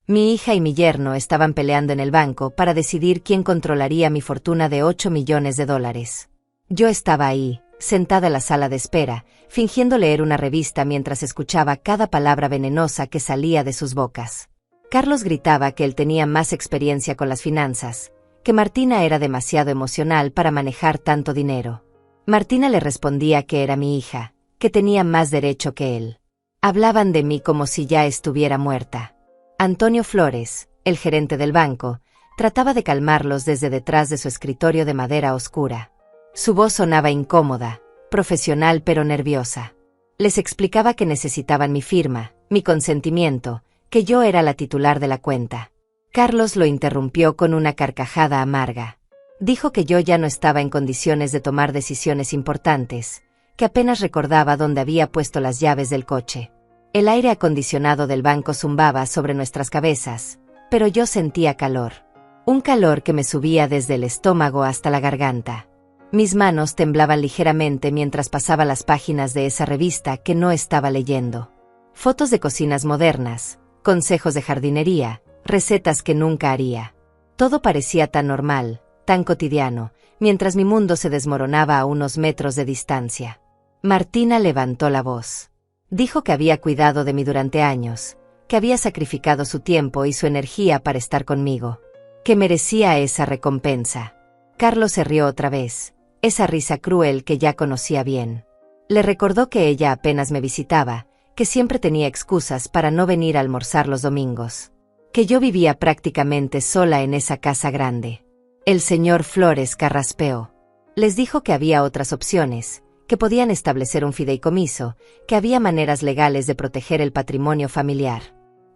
Mi hija y mi yerno estaban peleando en el banco para decidir quién controlaría mi fortuna de $8 millones. Yo estaba ahí, sentada en la sala de espera, fingiendo leer una revista mientras escuchaba cada palabra venenosa que salía de sus bocas. Carlos gritaba que él tenía más experiencia con las finanzas, que Martina era demasiado emocional para manejar tanto dinero. Martina le respondía que era mi hija, que tenía más derecho que él. Hablaban de mí como si ya estuviera muerta. Antonio Flores, el gerente del banco, trataba de calmarlos desde detrás de su escritorio de madera oscura. Su voz sonaba incómoda, profesional pero nerviosa. Les explicaba que necesitaban mi firma, mi consentimiento, que yo era la titular de la cuenta. Carlos lo interrumpió con una carcajada amarga. Dijo que yo ya no estaba en condiciones de tomar decisiones importantes, que apenas recordaba dónde había puesto las llaves del coche. El aire acondicionado del banco zumbaba sobre nuestras cabezas, pero yo sentía calor. Un calor que me subía desde el estómago hasta la garganta. Mis manos temblaban ligeramente mientras pasaba las páginas de esa revista que no estaba leyendo. Fotos de cocinas modernas, consejos de jardinería, recetas que nunca haría. Todo parecía tan normal, tan cotidiano, mientras mi mundo se desmoronaba a unos metros de distancia. Martina levantó la voz. Dijo que había cuidado de mí durante años, que había sacrificado su tiempo y su energía para estar conmigo, que merecía esa recompensa. Carlos se rió otra vez, esa risa cruel que ya conocía bien. Le recordó que ella apenas me visitaba, que siempre tenía excusas para no venir a almorzar los domingos, que yo vivía prácticamente sola en esa casa grande. El señor Flores carraspeó. Les dijo que había otras opciones, que podían establecer un fideicomiso, que había maneras legales de proteger el patrimonio familiar.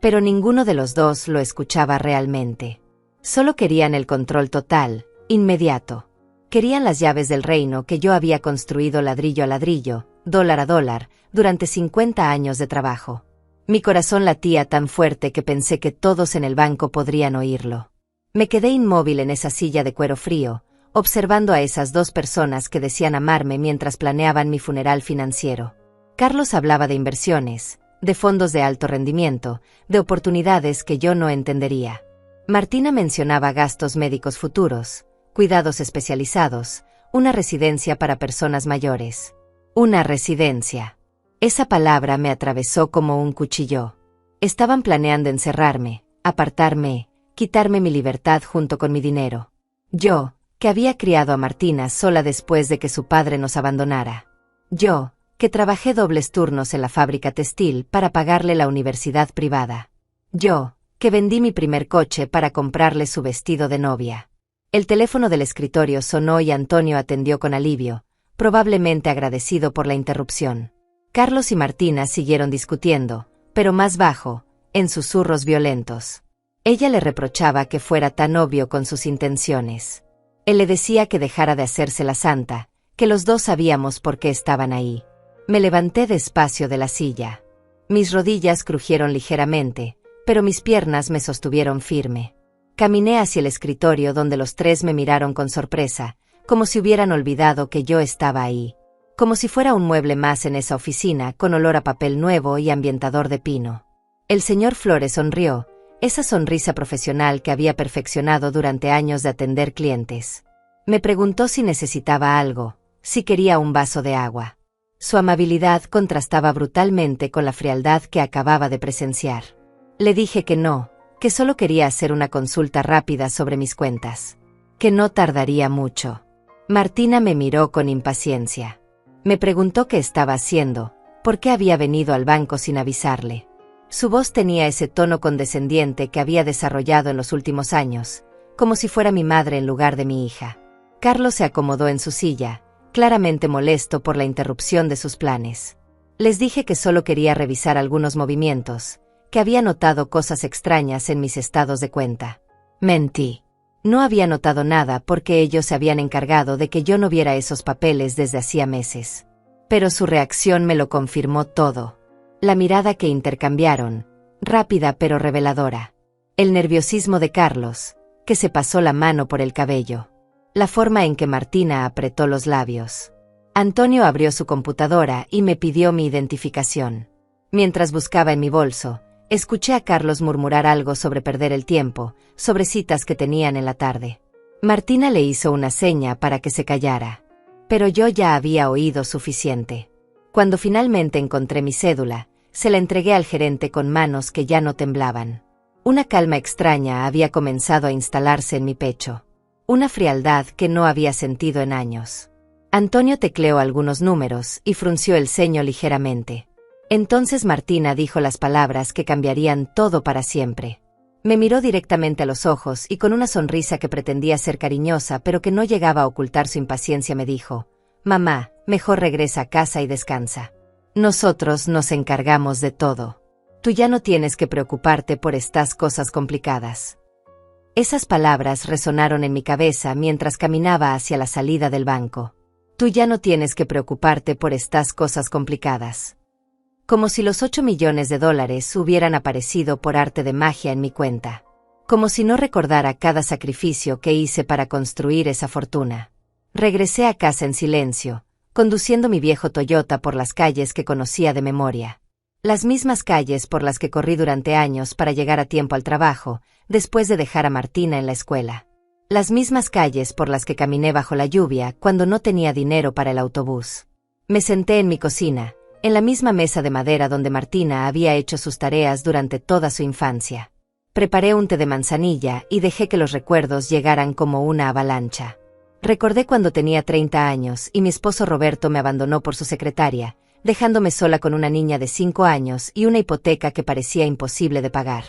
Pero ninguno de los dos lo escuchaba realmente. Solo querían el control total, inmediato. Querían las llaves del reino que yo había construido ladrillo a ladrillo, dólar a dólar, durante 50 años de trabajo. Mi corazón latía tan fuerte que pensé que todos en el banco podrían oírlo. Me quedé inmóvil en esa silla de cuero frío, observando a esas dos personas que decían amarme mientras planeaban mi funeral financiero. Carlos hablaba de inversiones, de fondos de alto rendimiento, de oportunidades que yo no entendería. Martina mencionaba gastos médicos futuros, cuidados especializados, una residencia para personas mayores. Una residencia. Esa palabra me atravesó como un cuchillo. Estaban planeando encerrarme, apartarme, quitarme mi libertad junto con mi dinero. Yo, que había criado a Martina sola después de que su padre nos abandonara. Yo, que trabajé dobles turnos en la fábrica textil para pagarle la universidad privada. Yo, que vendí mi primer coche para comprarle su vestido de novia. El teléfono del escritorio sonó y Antonio atendió con alivio, probablemente agradecido por la interrupción. Carlos y Martina siguieron discutiendo, pero más bajo, en susurros violentos. Ella le reprochaba que fuera tan obvio con sus intenciones. Él le decía que dejara de hacerse la santa, que los dos sabíamos por qué estaban ahí. Me levanté despacio de la silla. Mis rodillas crujieron ligeramente, pero mis piernas me sostuvieron firme. Caminé hacia el escritorio donde los tres me miraron con sorpresa, como si hubieran olvidado que yo estaba ahí. Como si fuera un mueble más en esa oficina con olor a papel nuevo y ambientador de pino. El señor Flores sonrió, esa sonrisa profesional que había perfeccionado durante años de atender clientes. Me preguntó si necesitaba algo, si quería un vaso de agua. Su amabilidad contrastaba brutalmente con la frialdad que acababa de presenciar. Le dije que no, que solo quería hacer una consulta rápida sobre mis cuentas. Que no tardaría mucho. Martina me miró con impaciencia. Me preguntó qué estaba haciendo, por qué había venido al banco sin avisarle. Su voz tenía ese tono condescendiente que había desarrollado en los últimos años, como si fuera mi madre en lugar de mi hija. Carlos se acomodó en su silla, claramente molesto por la interrupción de sus planes. Les dije que solo quería revisar algunos movimientos, que había notado cosas extrañas en mis estados de cuenta. Mentí. No había notado nada porque ellos se habían encargado de que yo no viera esos papeles desde hacía meses. Pero su reacción me lo confirmó todo. La mirada que intercambiaron, rápida pero reveladora. El nerviosismo de Carlos, que se pasó la mano por el cabello. La forma en que Martina apretó los labios. Antonio abrió su computadora y me pidió mi identificación. Mientras buscaba en mi bolso, Escuché a Carlos murmurar algo sobre perder el tiempo, sobre citas que tenían en la tarde. Martina le hizo una seña para que se callara. Pero yo ya había oído suficiente. Cuando finalmente encontré mi cédula, se la entregué al gerente con manos que ya no temblaban. Una calma extraña había comenzado a instalarse en mi pecho. Una frialdad que no había sentido en años. Antonio tecleó algunos números y frunció el ceño ligeramente. Entonces Martina dijo las palabras que cambiarían todo para siempre. Me miró directamente a los ojos y con una sonrisa que pretendía ser cariñosa pero que no llegaba a ocultar su impaciencia me dijo: «Mamá, mejor regresa a casa y descansa. Nosotros nos encargamos de todo. Tú ya no tienes que preocuparte por estas cosas complicadas». Esas palabras resonaron en mi cabeza mientras caminaba hacia la salida del banco. Tú ya no tienes que preocuparte por estas cosas complicadas. Como si los 8 millones de dólares hubieran aparecido por arte de magia en mi cuenta. Como si no recordara cada sacrificio que hice para construir esa fortuna. Regresé a casa en silencio, conduciendo mi viejo Toyota por las calles que conocía de memoria. Las mismas calles por las que corrí durante años para llegar a tiempo al trabajo, después de dejar a Martina en la escuela. Las mismas calles por las que caminé bajo la lluvia cuando no tenía dinero para el autobús. Me senté en mi cocina, en la misma mesa de madera donde Martina había hecho sus tareas durante toda su infancia. Preparé un té de manzanilla y dejé que los recuerdos llegaran como una avalancha. Recordé cuando tenía 30 años y mi esposo Roberto me abandonó por su secretaria, dejándome sola con una niña de 5 años y una hipoteca que parecía imposible de pagar.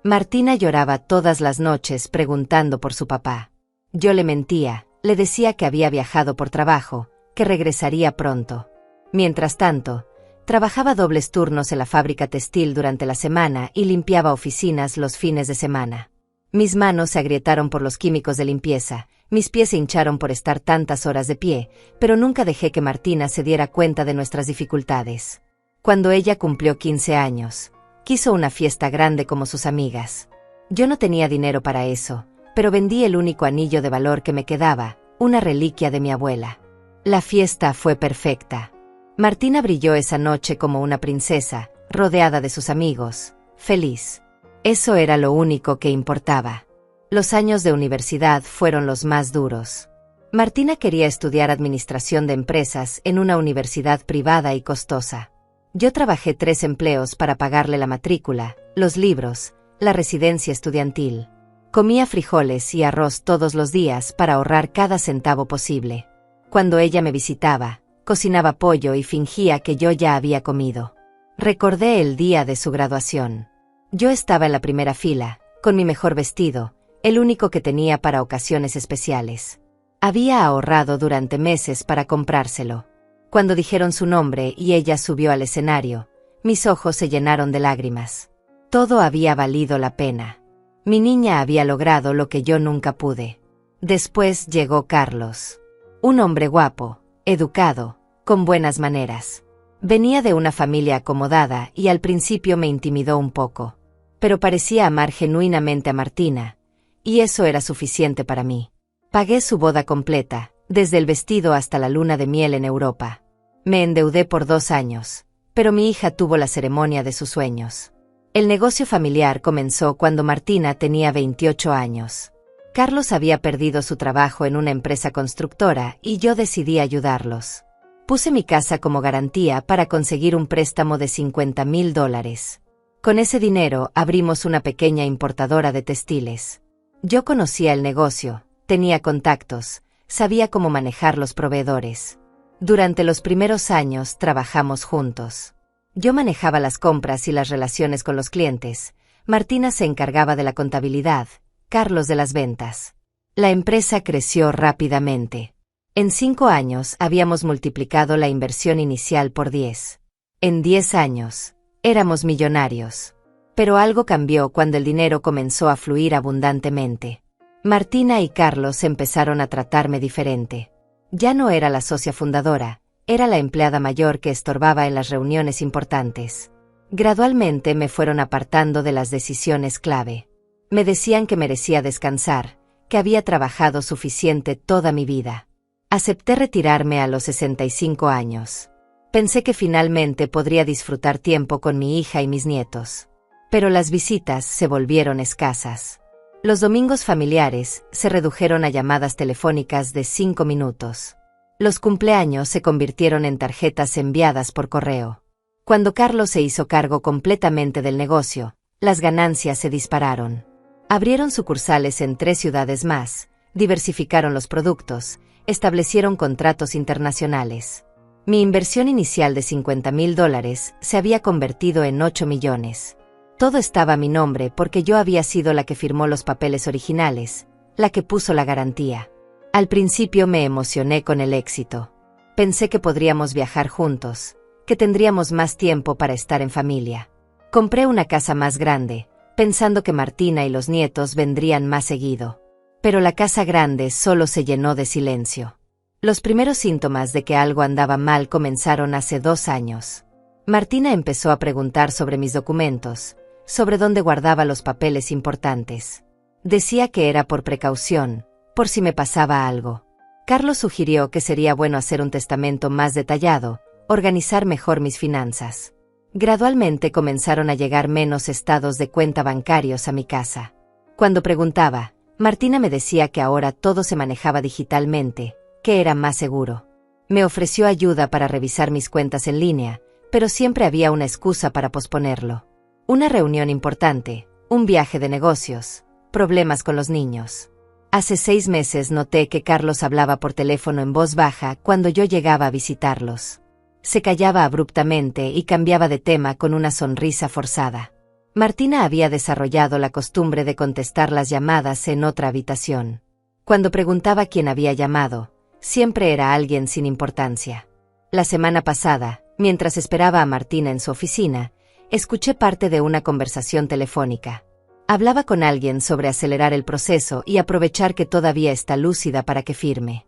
Martina lloraba todas las noches preguntando por su papá. Yo le mentía, le decía que había viajado por trabajo, que regresaría pronto. Mientras tanto, trabajaba dobles turnos en la fábrica textil durante la semana y limpiaba oficinas los fines de semana. Mis manos se agrietaron por los químicos de limpieza, mis pies se hincharon por estar tantas horas de pie, pero nunca dejé que Martina se diera cuenta de nuestras dificultades. Cuando ella cumplió 15 años, quiso una fiesta grande como sus amigas. Yo no tenía dinero para eso, pero vendí el único anillo de valor que me quedaba, una reliquia de mi abuela. La fiesta fue perfecta. Martina brilló esa noche como una princesa, rodeada de sus amigos, feliz. Eso era lo único que importaba. Los años de universidad fueron los más duros. Martina quería estudiar administración de empresas en una universidad privada y costosa. Yo trabajé 3 empleos para pagarle la matrícula, los libros, la residencia estudiantil. Comía frijoles y arroz todos los días para ahorrar cada centavo posible. Cuando ella me visitaba, cocinaba pollo y fingía que yo ya había comido. Recordé el día de su graduación. Yo estaba en la primera fila, con mi mejor vestido, el único que tenía para ocasiones especiales. Había ahorrado durante meses para comprárselo. Cuando dijeron su nombre y ella subió al escenario, mis ojos se llenaron de lágrimas. Todo había valido la pena. Mi niña había logrado lo que yo nunca pude. Después llegó Carlos. Un hombre guapo, educado, con buenas maneras. Venía de una familia acomodada y al principio me intimidó un poco. Pero parecía amar genuinamente a Martina, y eso era suficiente para mí. Pagué su boda completa, desde el vestido hasta la luna de miel en Europa. Me endeudé por 2 años, pero mi hija tuvo la ceremonia de sus sueños. El negocio familiar comenzó cuando Martina tenía 28 años. Carlos había perdido su trabajo en una empresa constructora y yo decidí ayudarlos. Puse mi casa como garantía para conseguir un préstamo de $50,000. Con ese dinero abrimos una pequeña importadora de textiles. Yo conocía el negocio, tenía contactos, sabía cómo manejar los proveedores. Durante los primeros años trabajamos juntos. Yo manejaba las compras y las relaciones con los clientes, Martina se encargaba de la contabilidad, Carlos de las ventas. La empresa creció rápidamente. En 5 años habíamos multiplicado la inversión inicial por 10. En 10 años, éramos millonarios. Pero algo cambió cuando el dinero comenzó a fluir abundantemente. Martina y Carlos empezaron a tratarme diferente. Ya no era la socia fundadora, era la empleada mayor que estorbaba en las reuniones importantes. Gradualmente me fueron apartando de las decisiones clave. Me decían que merecía descansar, que había trabajado suficiente toda mi vida. Acepté retirarme a los 65 años. Pensé que finalmente podría disfrutar tiempo con mi hija y mis nietos. Pero las visitas se volvieron escasas. Los domingos familiares se redujeron a llamadas telefónicas de 5 minutos. Los cumpleaños se convirtieron en tarjetas enviadas por correo. Cuando Carlos se hizo cargo completamente del negocio, las ganancias se dispararon. Abrieron sucursales en 3 ciudades más, diversificaron los productos, establecieron contratos internacionales. Mi inversión inicial de $50,000 se había convertido en 8 millones. Todo estaba a mi nombre porque yo había sido la que firmó los papeles originales, la que puso la garantía. Al principio me emocioné con el éxito. Pensé que podríamos viajar juntos, que tendríamos más tiempo para estar en familia. Compré una casa más grande, pensando que Martina y los nietos vendrían más seguido. Pero la casa grande solo se llenó de silencio. Los primeros síntomas de que algo andaba mal comenzaron hace 2 años. Martina empezó a preguntar sobre mis documentos, sobre dónde guardaba los papeles importantes. Decía que era por precaución, por si me pasaba algo. Carlos sugirió que sería bueno hacer un testamento más detallado, organizar mejor mis finanzas. Gradualmente comenzaron a llegar menos estados de cuenta bancarios a mi casa. Cuando preguntaba, Martina me decía que ahora todo se manejaba digitalmente, que era más seguro. Me ofreció ayuda para revisar mis cuentas en línea, pero siempre había una excusa para posponerlo. Una reunión importante, un viaje de negocios, problemas con los niños. Hace 6 meses noté que Carlos hablaba por teléfono en voz baja cuando yo llegaba a visitarlos. Se callaba abruptamente y cambiaba de tema con una sonrisa forzada. Martina había desarrollado la costumbre de contestar las llamadas en otra habitación. Cuando preguntaba quién había llamado, siempre era alguien sin importancia. La semana pasada, mientras esperaba a Martina en su oficina, escuché parte de una conversación telefónica. Hablaba con alguien sobre acelerar el proceso y aprovechar que todavía está lúcida para que firme.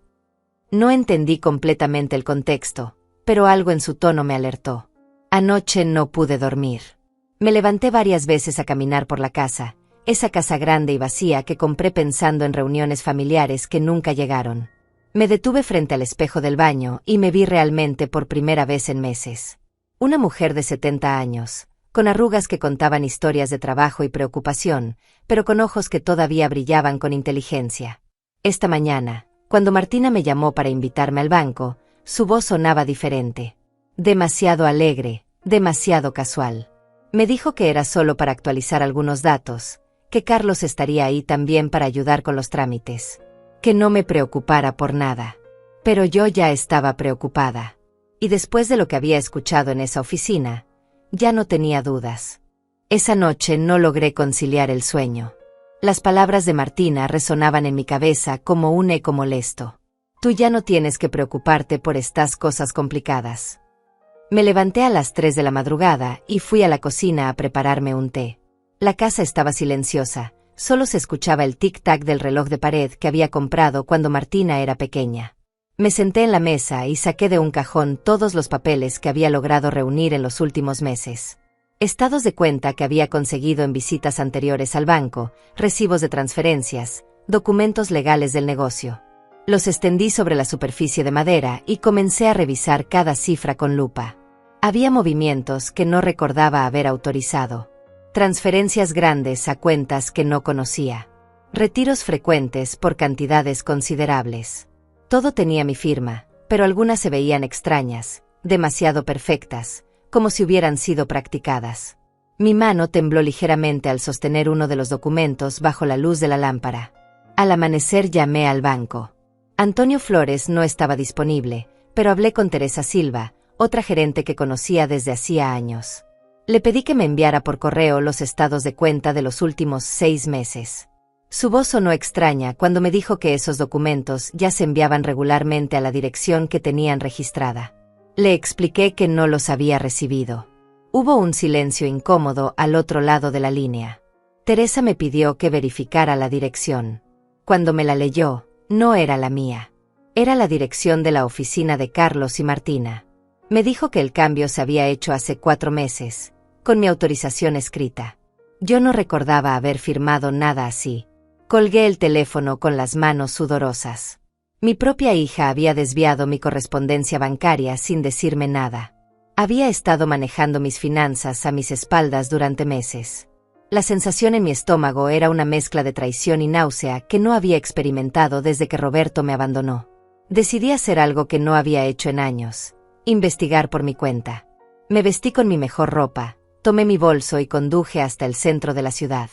No entendí completamente el contexto, pero algo en su tono me alertó. Anoche no pude dormir. Me levanté varias veces a caminar por la casa, esa casa grande y vacía que compré pensando en reuniones familiares que nunca llegaron. Me detuve frente al espejo del baño y me vi realmente por primera vez en meses. Una mujer de 70 años, con arrugas que contaban historias de trabajo y preocupación, pero con ojos que todavía brillaban con inteligencia. Esta mañana, cuando Martina me llamó para invitarme al banco, su voz sonaba diferente. Demasiado alegre, demasiado casual. Me dijo que era solo para actualizar algunos datos, que Carlos estaría ahí también para ayudar con los trámites. Que no me preocupara por nada. Pero yo ya estaba preocupada. Y después de lo que había escuchado en esa oficina, ya no tenía dudas. Esa noche no logré conciliar el sueño. Las palabras de Martina resonaban en mi cabeza como un eco molesto. Tú ya no tienes que preocuparte por estas cosas complicadas. Me levanté a las 3 de la madrugada y fui a la cocina a prepararme un té. La casa estaba silenciosa. Solo se escuchaba el tic-tac del reloj de pared que había comprado cuando Martina era pequeña. Me senté en la mesa y saqué de un cajón todos los papeles que había logrado reunir en los últimos meses. Estados de cuenta que había conseguido en visitas anteriores al banco, recibos de transferencias, documentos legales del negocio. Los extendí sobre la superficie de madera y comencé a revisar cada cifra con lupa. Había movimientos que no recordaba haber autorizado. Transferencias grandes a cuentas que no conocía. Retiros frecuentes por cantidades considerables. Todo tenía mi firma, pero algunas se veían extrañas, demasiado perfectas, como si hubieran sido practicadas. Mi mano tembló ligeramente al sostener uno de los documentos bajo la luz de la lámpara. Al amanecer llamé al banco. Antonio Flores no estaba disponible, pero hablé con Teresa Silva, otra gerente que conocía desde hacía años. Le pedí que me enviara por correo los estados de cuenta de los últimos 6 meses. Su voz sonó extraña cuando me dijo que esos documentos ya se enviaban regularmente a la dirección que tenían registrada. Le expliqué que no los había recibido. Hubo un silencio incómodo al otro lado de la línea. Teresa me pidió que verificara la dirección. Cuando me la leyó, no era la mía. Era la dirección de la oficina de Carlos y Martina. Me dijo que el cambio se había hecho hace 4 meses, con mi autorización escrita. Yo no recordaba haber firmado nada así. Colgué el teléfono con las manos sudorosas. Mi propia hija había desviado mi correspondencia bancaria sin decirme nada. Había estado manejando mis finanzas a mis espaldas durante meses. La sensación en mi estómago era una mezcla de traición y náusea que no había experimentado desde que Roberto me abandonó. Decidí hacer algo que no había hecho en años: investigar por mi cuenta. Me vestí con mi mejor ropa, tomé mi bolso y conduje hasta el centro de la ciudad.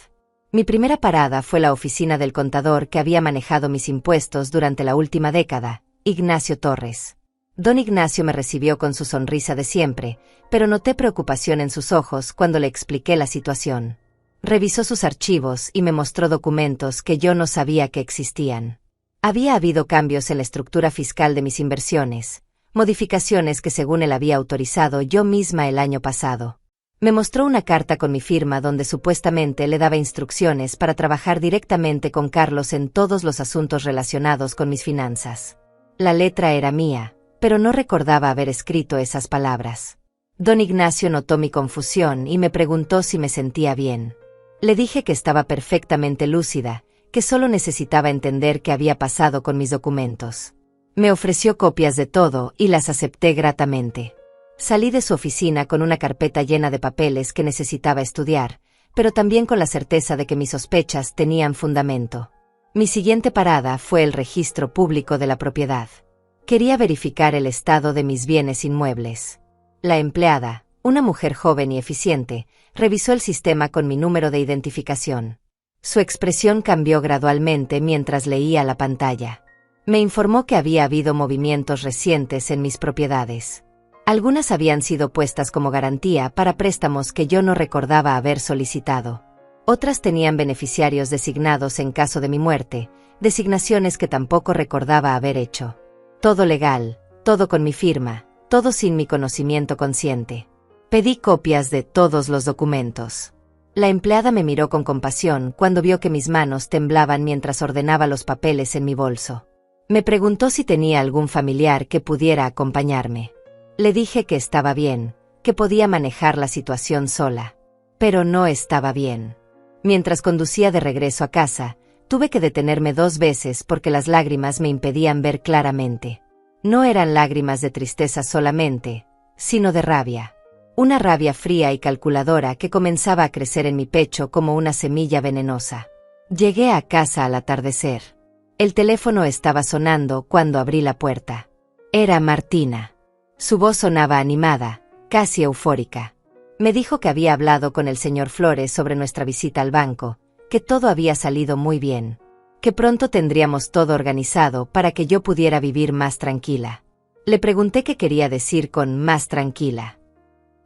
Mi primera parada fue la oficina del contador que había manejado mis impuestos durante la última década, Ignacio Torres. Don Ignacio me recibió con su sonrisa de siempre, pero noté preocupación en sus ojos cuando le expliqué la situación. Revisó sus archivos y me mostró documentos que yo no sabía que existían. Había habido cambios en la estructura fiscal de mis inversiones, modificaciones que según él había autorizado yo misma el año pasado. Me mostró una carta con mi firma donde supuestamente le daba instrucciones para trabajar directamente con Carlos en todos los asuntos relacionados con mis finanzas. La letra era mía, pero no recordaba haber escrito esas palabras. Don Ignacio notó mi confusión y me preguntó si me sentía bien. Le dije que estaba perfectamente lúcida, que solo necesitaba entender qué había pasado con mis documentos. Me ofreció copias de todo y las acepté gratamente. Salí de su oficina con una carpeta llena de papeles que necesitaba estudiar, pero también con la certeza de que mis sospechas tenían fundamento. Mi siguiente parada fue el registro público de la propiedad. Quería verificar el estado de mis bienes inmuebles. La empleada, una mujer joven y eficiente, revisó el sistema con mi número de identificación. Su expresión cambió gradualmente mientras leía la pantalla. Me informó que había habido movimientos recientes en mis propiedades. Algunas habían sido puestas como garantía para préstamos que yo no recordaba haber solicitado. Otras tenían beneficiarios designados en caso de mi muerte, designaciones que tampoco recordaba haber hecho. Todo legal, todo con mi firma, todo sin mi conocimiento consciente. Pedí copias de todos los documentos. La empleada me miró con compasión cuando vio que mis manos temblaban mientras ordenaba los papeles en mi bolso. Me preguntó si tenía algún familiar que pudiera acompañarme. Le dije que estaba bien, que podía manejar la situación sola. Pero no estaba bien. Mientras conducía de regreso a casa, tuve que detenerme 2 veces porque las lágrimas me impedían ver claramente. No eran lágrimas de tristeza solamente, sino de rabia. Una rabia fría y calculadora que comenzaba a crecer en mi pecho como una semilla venenosa. Llegué a casa al atardecer. El teléfono estaba sonando cuando abrí la puerta. Era Martina. Su voz sonaba animada, casi eufórica. Me dijo que había hablado con el señor Flores sobre nuestra visita al banco, que todo había salido muy bien, que pronto tendríamos todo organizado para que yo pudiera vivir más tranquila. Le pregunté qué quería decir con más tranquila.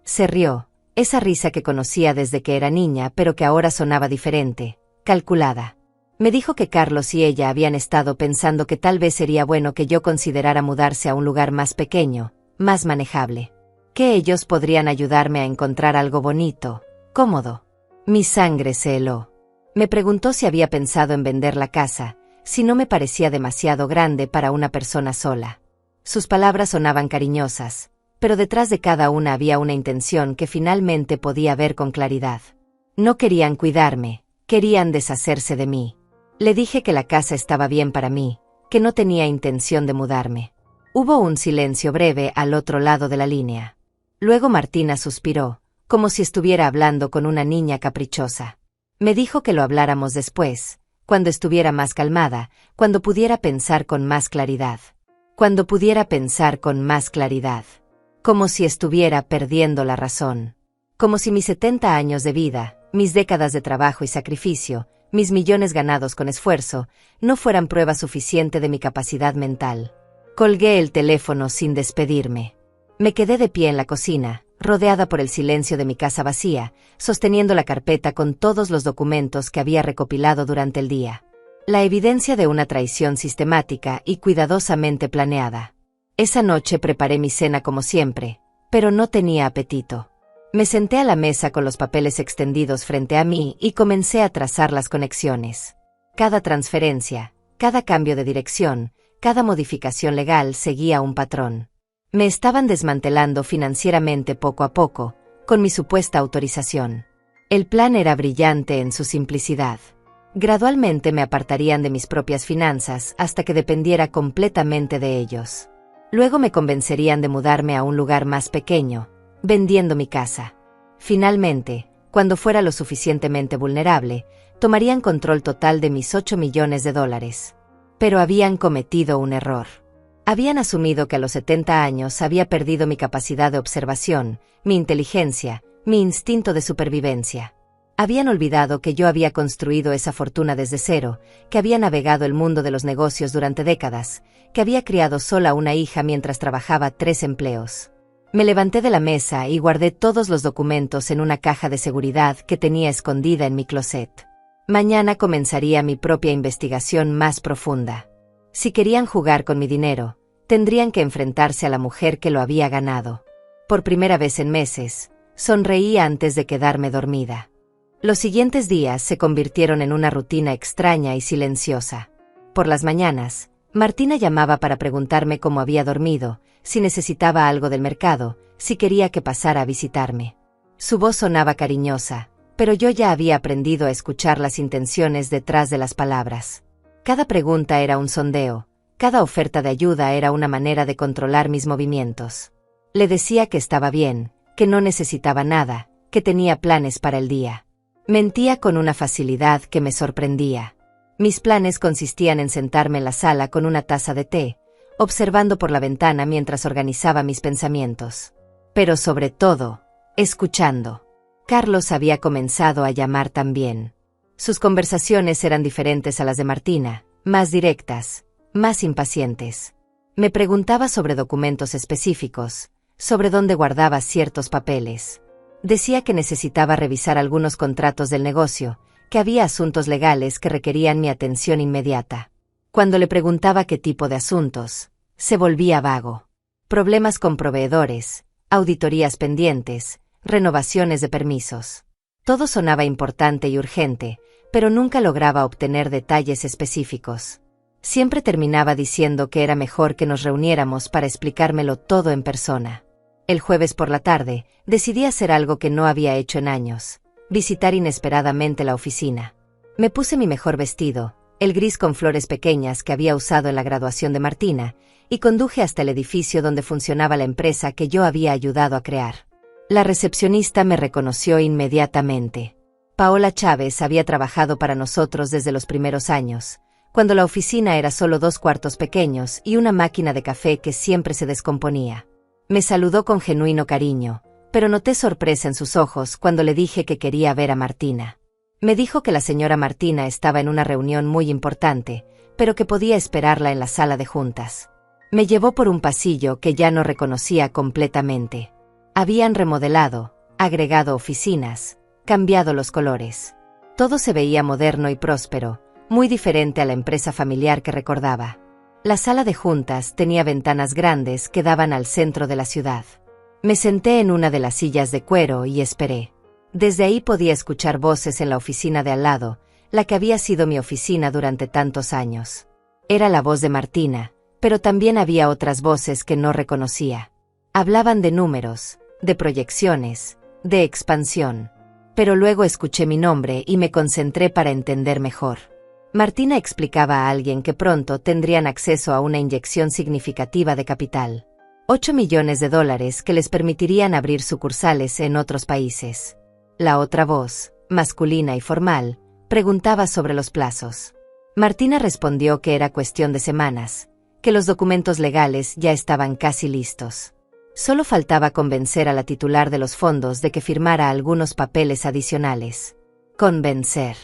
Se rió, esa risa que conocía desde que era niña pero que ahora sonaba diferente, calculada. Me dijo que Carlos y ella habían estado pensando que tal vez sería bueno que yo considerara mudarse a un lugar más pequeño, más manejable. Que ellos podrían ayudarme a encontrar algo bonito, cómodo. Mi sangre se heló. Me preguntó si había pensado en vender la casa, si no me parecía demasiado grande para una persona sola. Sus palabras sonaban cariñosas, pero detrás de cada una había una intención que finalmente podía ver con claridad. No querían cuidarme, querían deshacerse de mí. Le dije que la casa estaba bien para mí, que no tenía intención de mudarme. Hubo un silencio breve al otro lado de la línea. Luego Martina suspiró, como si estuviera hablando con una niña caprichosa. Me dijo que lo habláramos después, cuando estuviera más calmada, cuando pudiera pensar con más claridad. Cuando pudiera pensar con más claridad. Como si estuviera perdiendo la razón. Como si mis 70 años de vida, mis décadas de trabajo y sacrificio, mis millones ganados con esfuerzo, no fueran prueba suficiente de mi capacidad mental. Colgué el teléfono sin despedirme. Me quedé de pie en la cocina, rodeada por el silencio de mi casa vacía, sosteniendo la carpeta con todos los documentos que había recopilado durante el día. La evidencia de una traición sistemática y cuidadosamente planeada. Esa noche preparé mi cena como siempre, pero no tenía apetito. Me senté a la mesa con los papeles extendidos frente a mí y comencé a trazar las conexiones. Cada transferencia, cada cambio de dirección, cada modificación legal seguía un patrón. Me estaban desmantelando financieramente poco a poco, con mi supuesta autorización. El plan era brillante en su simplicidad. Gradualmente me apartarían de mis propias finanzas hasta que dependiera completamente de ellos. Luego me convencerían de mudarme a un lugar más pequeño, vendiendo mi casa. Finalmente, Cuando fuera lo suficientemente vulnerable, tomarían control total de mis 8 millones de dólares. Pero habían cometido un error. Habían asumido que a los 70 años había perdido mi capacidad de observación, mi inteligencia, mi instinto de supervivencia. Habían olvidado que yo había construido esa fortuna desde cero, que había navegado el mundo de los negocios durante décadas, que había criado sola una hija mientras trabajaba 3 empleos. Me levanté de la mesa y guardé todos los documentos en una caja de seguridad que tenía escondida en mi closet. Mañana comenzaría mi propia investigación más profunda. Si querían jugar con mi dinero, tendrían que enfrentarse a la mujer que lo había ganado. Por primera vez en meses, sonreía antes de quedarme dormida. Los siguientes días se convirtieron en una rutina extraña y silenciosa. Por las mañanas, Martina llamaba para preguntarme cómo había dormido, si necesitaba algo del mercado, si quería que pasara a visitarme. Su voz sonaba cariñosa, pero yo ya había aprendido a escuchar las intenciones detrás de las palabras. Cada pregunta era un sondeo, cada oferta de ayuda era una manera de controlar mis movimientos. Le decía que estaba bien, que no necesitaba nada, que tenía planes para el día. Mentía con una facilidad que me sorprendía. Mis planes consistían en sentarme en la sala con una taza de té, observando por la ventana mientras organizaba mis pensamientos. Pero sobre todo, escuchando. Carlos había comenzado a llamar también. Sus conversaciones eran diferentes a las de Martina, más directas, más impacientes. Me preguntaba sobre documentos específicos, sobre dónde guardaba ciertos papeles. Decía que necesitaba revisar algunos contratos del negocio, que había asuntos legales que requerían mi atención inmediata. Cuando le preguntaba qué tipo de asuntos, se volvía vago. Problemas con proveedores, auditorías pendientes, renovaciones de permisos. Todo sonaba importante y urgente, pero nunca lograba obtener detalles específicos. Siempre terminaba diciendo que era mejor que nos reuniéramos para explicármelo todo en persona. El jueves por la tarde, decidí hacer algo que no había hecho en años: visitar inesperadamente la oficina. Me puse mi mejor vestido, el gris con flores pequeñas que había usado en la graduación de Martina, y conduje hasta el edificio donde funcionaba la empresa que yo había ayudado a crear. La recepcionista me reconoció inmediatamente. Paola Chávez había trabajado para nosotros desde los primeros años, cuando la oficina era solo 2 cuartos pequeños y una máquina de café que siempre se descomponía. Me saludó con genuino cariño, pero noté sorpresa en sus ojos cuando le dije que quería ver a Martina. Me dijo que la señora Martina estaba en una reunión muy importante, pero que podía esperarla en la sala de juntas. Me llevó por un pasillo que ya no reconocía completamente. Habían remodelado, agregado oficinas, cambiado los colores. Todo se veía moderno y próspero, muy diferente a la empresa familiar que recordaba. La sala de juntas tenía ventanas grandes que daban al centro de la ciudad. Me senté en una de las sillas de cuero y esperé. Desde ahí podía escuchar voces en la oficina de al lado, la que había sido mi oficina durante tantos años. Era la voz de Martina, pero también había otras voces que no reconocía. Hablaban de números, de proyecciones, de expansión. Pero luego escuché mi nombre y me concentré para entender mejor. Martina explicaba a alguien que pronto tendrían acceso a una inyección significativa de capital. 8 millones de dólares que les permitirían abrir sucursales en otros países. La otra voz, masculina y formal, preguntaba sobre los plazos. Martina respondió que era cuestión de semanas, que los documentos legales ya estaban casi listos. Solo faltaba convencer a la titular de los fondos de que firmara algunos papeles adicionales. Convencer.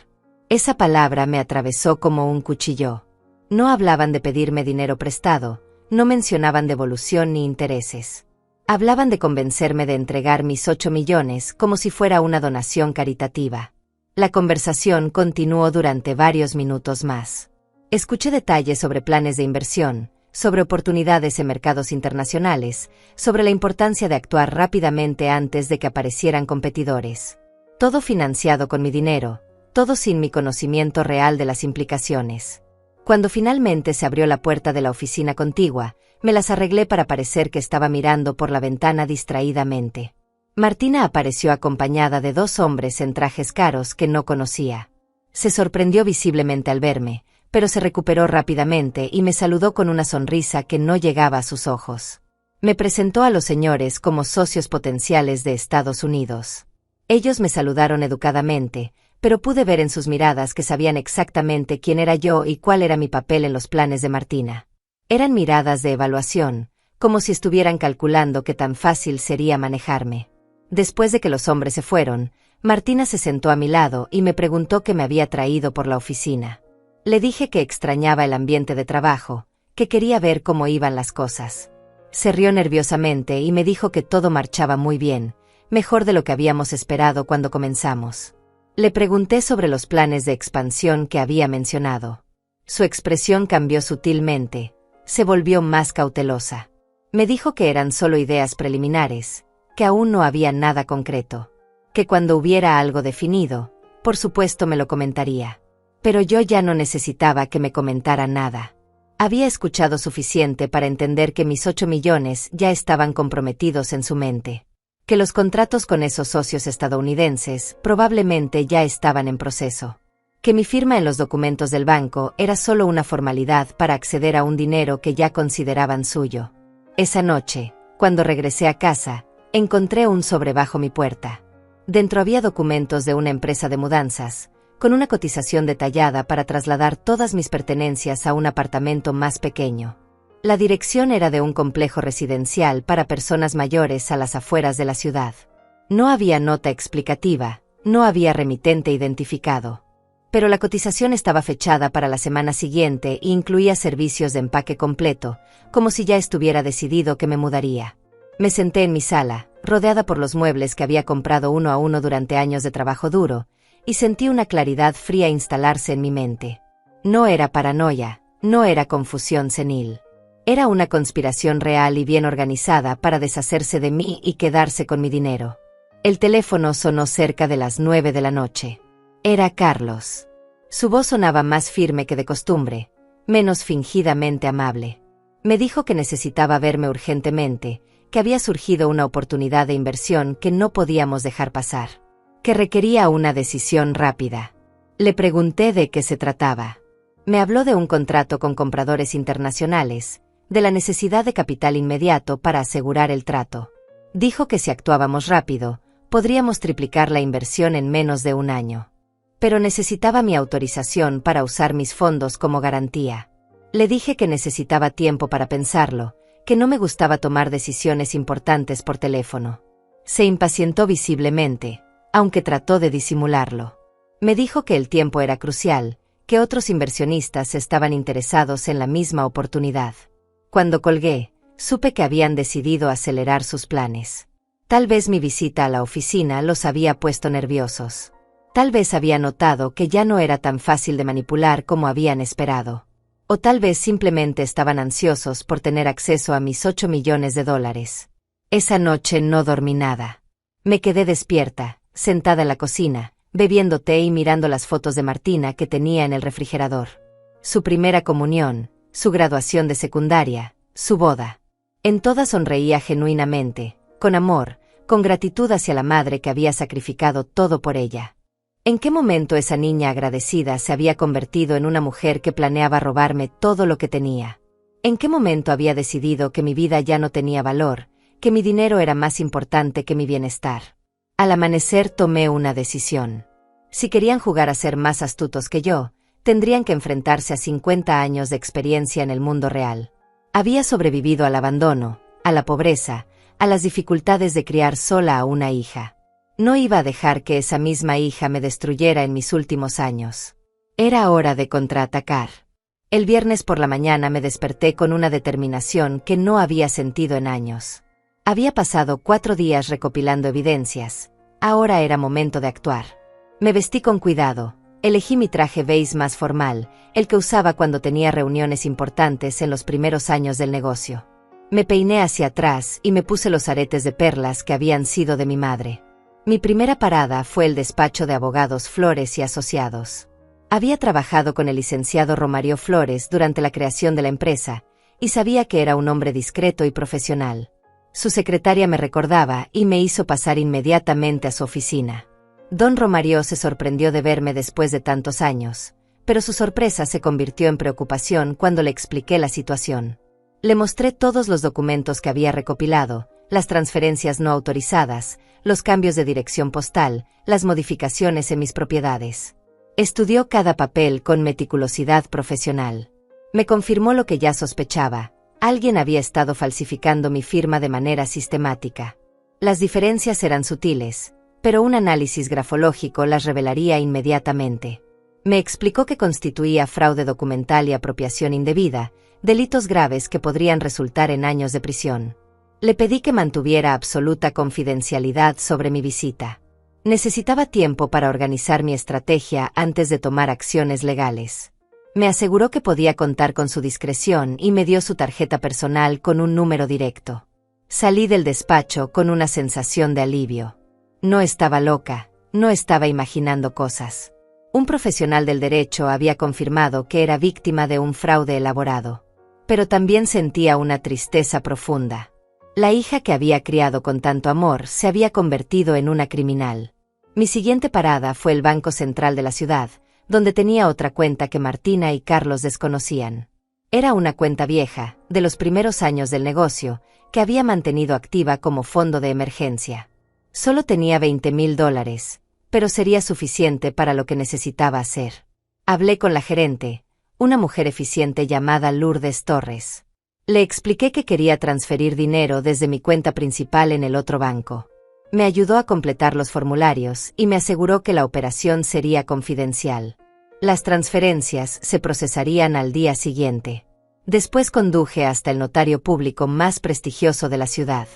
Esa palabra me atravesó como un cuchillo. No hablaban de pedirme dinero prestado, no mencionaban devolución ni intereses. Hablaban de convencerme de entregar mis 8 millones como si fuera una donación caritativa. La conversación continuó durante varios minutos más. Escuché detalles sobre planes de inversión, sobre oportunidades en mercados internacionales, sobre la importancia de actuar rápidamente antes de que aparecieran competidores. Todo financiado con mi dinero, todo sin mi conocimiento real de las implicaciones. Cuando finalmente se abrió la puerta de la oficina contigua, me las arreglé para parecer que estaba mirando por la ventana distraídamente. Martina apareció acompañada de 2 hombres en trajes caros que no conocía. Se sorprendió visiblemente al verme, pero se recuperó rápidamente y me saludó con una sonrisa que no llegaba a sus ojos. Me presentó a los señores como socios potenciales de Estados Unidos. Ellos me saludaron educadamente, pero pude ver en sus miradas que sabían exactamente quién era yo y cuál era mi papel en los planes de Martina. Eran miradas de evaluación, como si estuvieran calculando qué tan fácil sería manejarme. Después de que los hombres se fueron, Martina se sentó a mi lado y me preguntó qué me había traído por la oficina. Le dije que extrañaba el ambiente de trabajo, que quería ver cómo iban las cosas. Se rió nerviosamente y me dijo que todo marchaba muy bien, mejor de lo que habíamos esperado cuando comenzamos. Le pregunté sobre los planes de expansión que había mencionado. Su expresión cambió sutilmente, se volvió más cautelosa. Me dijo que eran solo ideas preliminares, que aún no había nada concreto, que cuando hubiera algo definido, por supuesto me lo comentaría. Pero yo ya no necesitaba que me comentara nada. Había escuchado suficiente para entender que mis 8 millones ya estaban comprometidos en su mente, que los contratos con esos socios estadounidenses probablemente ya estaban en proceso, que mi firma en los documentos del banco era solo una formalidad para acceder a un dinero que ya consideraban suyo. Esa noche, cuando regresé a casa, encontré un sobre bajo mi puerta. Dentro había documentos de una empresa de mudanzas, con una cotización detallada para trasladar todas mis pertenencias a un apartamento más pequeño. La dirección era de un complejo residencial para personas mayores a las afueras de la ciudad. No había nota explicativa, no había remitente identificado. Pero la cotización estaba fechada para la semana siguiente e incluía servicios de empaque completo, como si ya estuviera decidido que me mudaría. Me senté en mi sala, rodeada por los muebles que había comprado uno a uno durante años de trabajo duro, y sentí una claridad fría instalarse en mi mente. No era paranoia, no era confusión senil. Era una conspiración real y bien organizada para deshacerse de mí y quedarse con mi dinero. El teléfono sonó cerca de las 9 de la noche. Era Carlos. Su voz sonaba más firme que de costumbre, menos fingidamente amable. Me dijo que necesitaba verme urgentemente, que había surgido una oportunidad de inversión que no podíamos dejar pasar, que requería una decisión rápida. Le pregunté de qué se trataba. Me habló de un contrato con compradores internacionales, de la necesidad de capital inmediato para asegurar el trato. Dijo que si actuábamos rápido, podríamos triplicar la inversión en menos de un año. Pero necesitaba mi autorización para usar mis fondos como garantía. Le dije que necesitaba tiempo para pensarlo, que no me gustaba tomar decisiones importantes por teléfono. Se impacientó visiblemente, aunque trató de disimularlo. Me dijo que el tiempo era crucial, que otros inversionistas estaban interesados en la misma oportunidad. Cuando colgué, supe que habían decidido acelerar sus planes. Tal vez mi visita a la oficina los había puesto nerviosos. Tal vez había notado que ya no era tan fácil de manipular como habían esperado. O tal vez simplemente estaban ansiosos por tener acceso a mis 8 millones de dólares. Esa noche no dormí nada. Me quedé despierta, sentada en la cocina, bebiendo té y mirando las fotos de Martina que tenía en el refrigerador. Su primera comunión, su graduación de secundaria, su boda. En todas sonreía genuinamente, con amor, con gratitud hacia la madre que había sacrificado todo por ella. ¿En qué momento esa niña agradecida se había convertido en una mujer que planeaba robarme todo lo que tenía? ¿En qué momento había decidido que mi vida ya no tenía valor, que mi dinero era más importante que mi bienestar? Al amanecer tomé una decisión. Si querían jugar a ser más astutos que yo, tendrían que enfrentarse a 50 años de experiencia en el mundo real. Había sobrevivido al abandono, a la pobreza, a las dificultades de criar sola a una hija. No iba a dejar que esa misma hija me destruyera en mis últimos años. Era hora de contraatacar. El viernes por la mañana me desperté con una determinación que no había sentido en años. Había pasado 4 días recopilando evidencias. Ahora era momento de actuar. Me vestí con cuidado. Elegí mi traje beige más formal, el que usaba cuando tenía reuniones importantes en los primeros años del negocio. Me peiné hacia atrás y me puse los aretes de perlas que habían sido de mi madre. Mi primera parada fue el despacho de abogados Flores y Asociados. Había trabajado con el licenciado Romario Flores durante la creación de la empresa, y sabía que era un hombre discreto y profesional. Su secretaria me recordaba y me hizo pasar inmediatamente a su oficina. Don Romario se sorprendió de verme después de tantos años, pero su sorpresa se convirtió en preocupación cuando le expliqué la situación. Le mostré todos los documentos que había recopilado, las transferencias no autorizadas, los cambios de dirección postal, las modificaciones en mis propiedades. Estudió cada papel con meticulosidad profesional. Me confirmó lo que ya sospechaba: alguien había estado falsificando mi firma de manera sistemática. Las diferencias eran sutiles, pero un análisis grafológico las revelaría inmediatamente. Me explicó que constituía fraude documental y apropiación indebida, delitos graves que podrían resultar en años de prisión. Le pedí que mantuviera absoluta confidencialidad sobre mi visita. Necesitaba tiempo para organizar mi estrategia antes de tomar acciones legales. Me aseguró que podía contar con su discreción y me dio su tarjeta personal con un número directo. Salí del despacho con una sensación de alivio. No estaba loca, no estaba imaginando cosas. Un profesional del derecho había confirmado que era víctima de un fraude elaborado. Pero también sentía una tristeza profunda. La hija que había criado con tanto amor se había convertido en una criminal. Mi siguiente parada fue el Banco Central de la ciudad, donde tenía otra cuenta que Martina y Carlos desconocían. Era una cuenta vieja, de los primeros años del negocio, que había mantenido activa como fondo de emergencia. Solo tenía $20,000, pero sería suficiente para lo que necesitaba hacer. Hablé con la gerente, una mujer eficiente llamada Lourdes Torres. Le expliqué que quería transferir dinero desde mi cuenta principal en el otro banco. Me ayudó a completar los formularios y me aseguró que la operación sería confidencial. Las transferencias se procesarían al día siguiente. Después conduje hasta el notario público más prestigioso de la ciudad.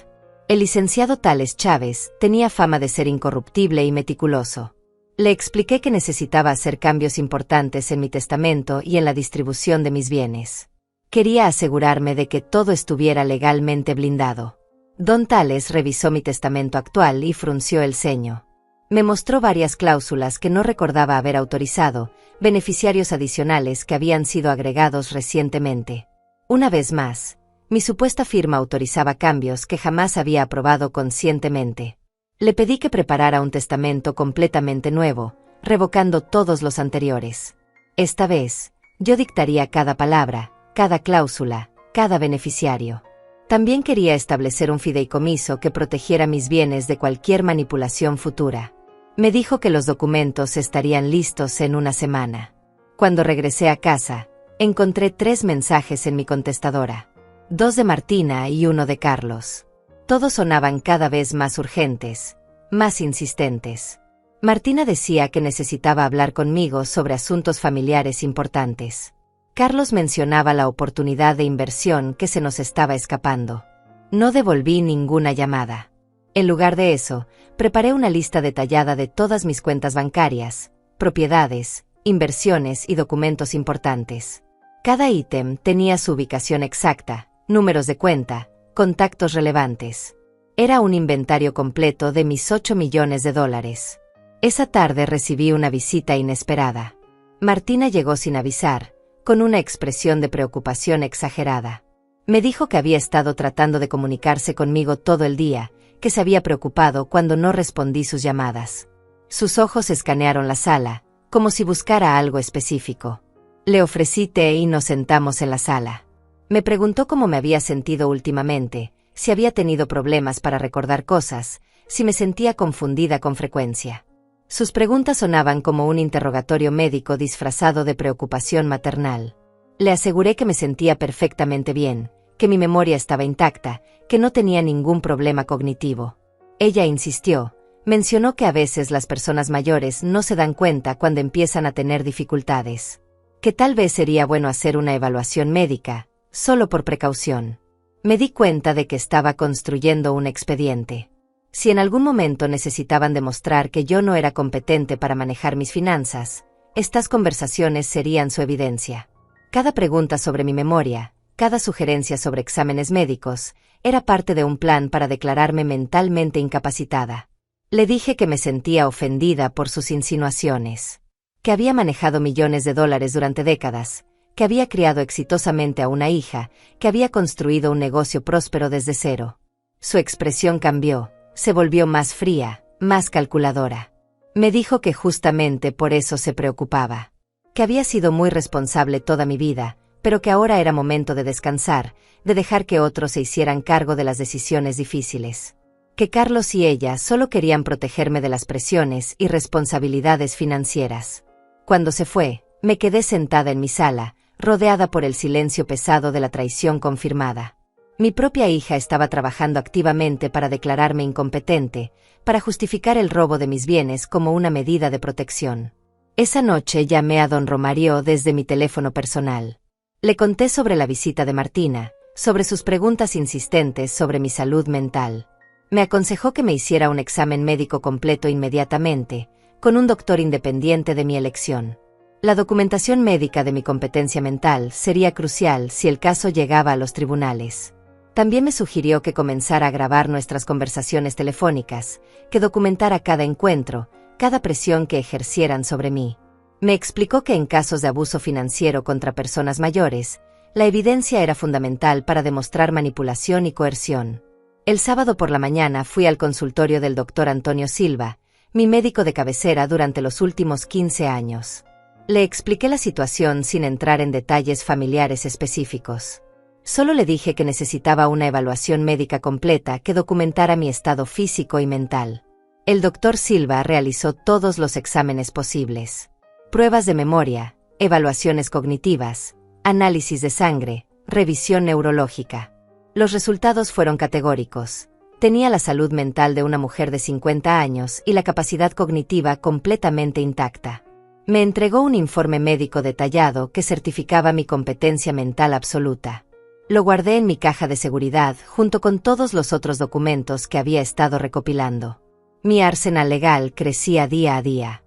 El licenciado Tales Chávez tenía fama de ser incorruptible y meticuloso. Le expliqué que necesitaba hacer cambios importantes en mi testamento y en la distribución de mis bienes. Quería asegurarme de que todo estuviera legalmente blindado. Don Tales revisó mi testamento actual y frunció el ceño. Me mostró varias cláusulas que no recordaba haber autorizado, beneficiarios adicionales que habían sido agregados recientemente. Una vez más, mi supuesta firma autorizaba cambios que jamás había aprobado conscientemente. Le pedí que preparara un testamento completamente nuevo, revocando todos los anteriores. Esta vez, yo dictaría cada palabra, cada cláusula, cada beneficiario. También quería establecer un fideicomiso que protegiera mis bienes de cualquier manipulación futura. Me dijo que los documentos estarían listos en una semana. Cuando regresé a casa, encontré 3 mensajes en mi contestadora. 2 de Martina y 1 de Carlos. Todos sonaban cada vez más urgentes, más insistentes. Martina decía que necesitaba hablar conmigo sobre asuntos familiares importantes. Carlos mencionaba la oportunidad de inversión que se nos estaba escapando. No devolví ninguna llamada. En lugar de eso, preparé una lista detallada de todas mis cuentas bancarias, propiedades, inversiones y documentos importantes. Cada ítem tenía su ubicación exacta, números de cuenta, contactos relevantes. Era un inventario completo de mis $8 millones. Esa tarde recibí una visita inesperada. Martina llegó sin avisar, con una expresión de preocupación exagerada. Me dijo que había estado tratando de comunicarse conmigo todo el día, que se había preocupado cuando no respondí sus llamadas. Sus ojos escanearon la sala, como si buscara algo específico. Le ofrecí té y nos sentamos en la sala. Me preguntó cómo me había sentido últimamente, si había tenido problemas para recordar cosas, si me sentía confundida con frecuencia. Sus preguntas sonaban como un interrogatorio médico disfrazado de preocupación maternal. Le aseguré que me sentía perfectamente bien, que mi memoria estaba intacta, que no tenía ningún problema cognitivo. Ella insistió, mencionó que a veces las personas mayores no se dan cuenta cuando empiezan a tener dificultades. Que tal vez sería bueno hacer una evaluación médica, solo por precaución. Me di cuenta de que estaba construyendo un expediente. Si en algún momento necesitaban demostrar que yo no era competente para manejar mis finanzas, estas conversaciones serían su evidencia. Cada pregunta sobre mi memoria, cada sugerencia sobre exámenes médicos, era parte de un plan para declararme mentalmente incapacitada. Le dije que me sentía ofendida por sus insinuaciones. Que había manejado millones de dólares durante décadas, que había criado exitosamente a una hija, que había construido un negocio próspero desde cero. Su expresión cambió. Se volvió más fría, más calculadora. Me dijo que justamente por eso se preocupaba. Que había sido muy responsable toda mi vida, pero que ahora era momento de descansar, de dejar que otros se hicieran cargo de las decisiones difíciles. Que Carlos y ella solo querían protegerme de las presiones y responsabilidades financieras. Cuando se fue, me quedé sentada en mi sala, rodeada por el silencio pesado de la traición confirmada. Mi propia hija estaba trabajando activamente para declararme incompetente, para justificar el robo de mis bienes como una medida de protección. Esa noche llamé a don Romario desde mi teléfono personal. Le conté sobre la visita de Martina, sobre sus preguntas insistentes sobre mi salud mental. Me aconsejó que me hiciera un examen médico completo inmediatamente, con un doctor independiente de mi elección. La documentación médica de mi competencia mental sería crucial si el caso llegaba a los tribunales. También me sugirió que comenzara a grabar nuestras conversaciones telefónicas, que documentara cada encuentro, cada presión que ejercieran sobre mí. Me explicó que en casos de abuso financiero contra personas mayores, la evidencia era fundamental para demostrar manipulación y coerción. El sábado por la mañana fui al consultorio del doctor Antonio Silva, mi médico de cabecera durante los últimos 15 años. Le expliqué la situación sin entrar en detalles familiares específicos. Solo le dije que necesitaba una evaluación médica completa que documentara mi estado físico y mental. El doctor Silva realizó todos los exámenes posibles. Pruebas de memoria, evaluaciones cognitivas, análisis de sangre, revisión neurológica. Los resultados fueron categóricos. Tenía la salud mental de una mujer de 50 años y la capacidad cognitiva completamente intacta. Me entregó un informe médico detallado que certificaba mi competencia mental absoluta. Lo guardé en mi caja de seguridad junto con todos los otros documentos que había estado recopilando. Mi arsenal legal crecía día a día.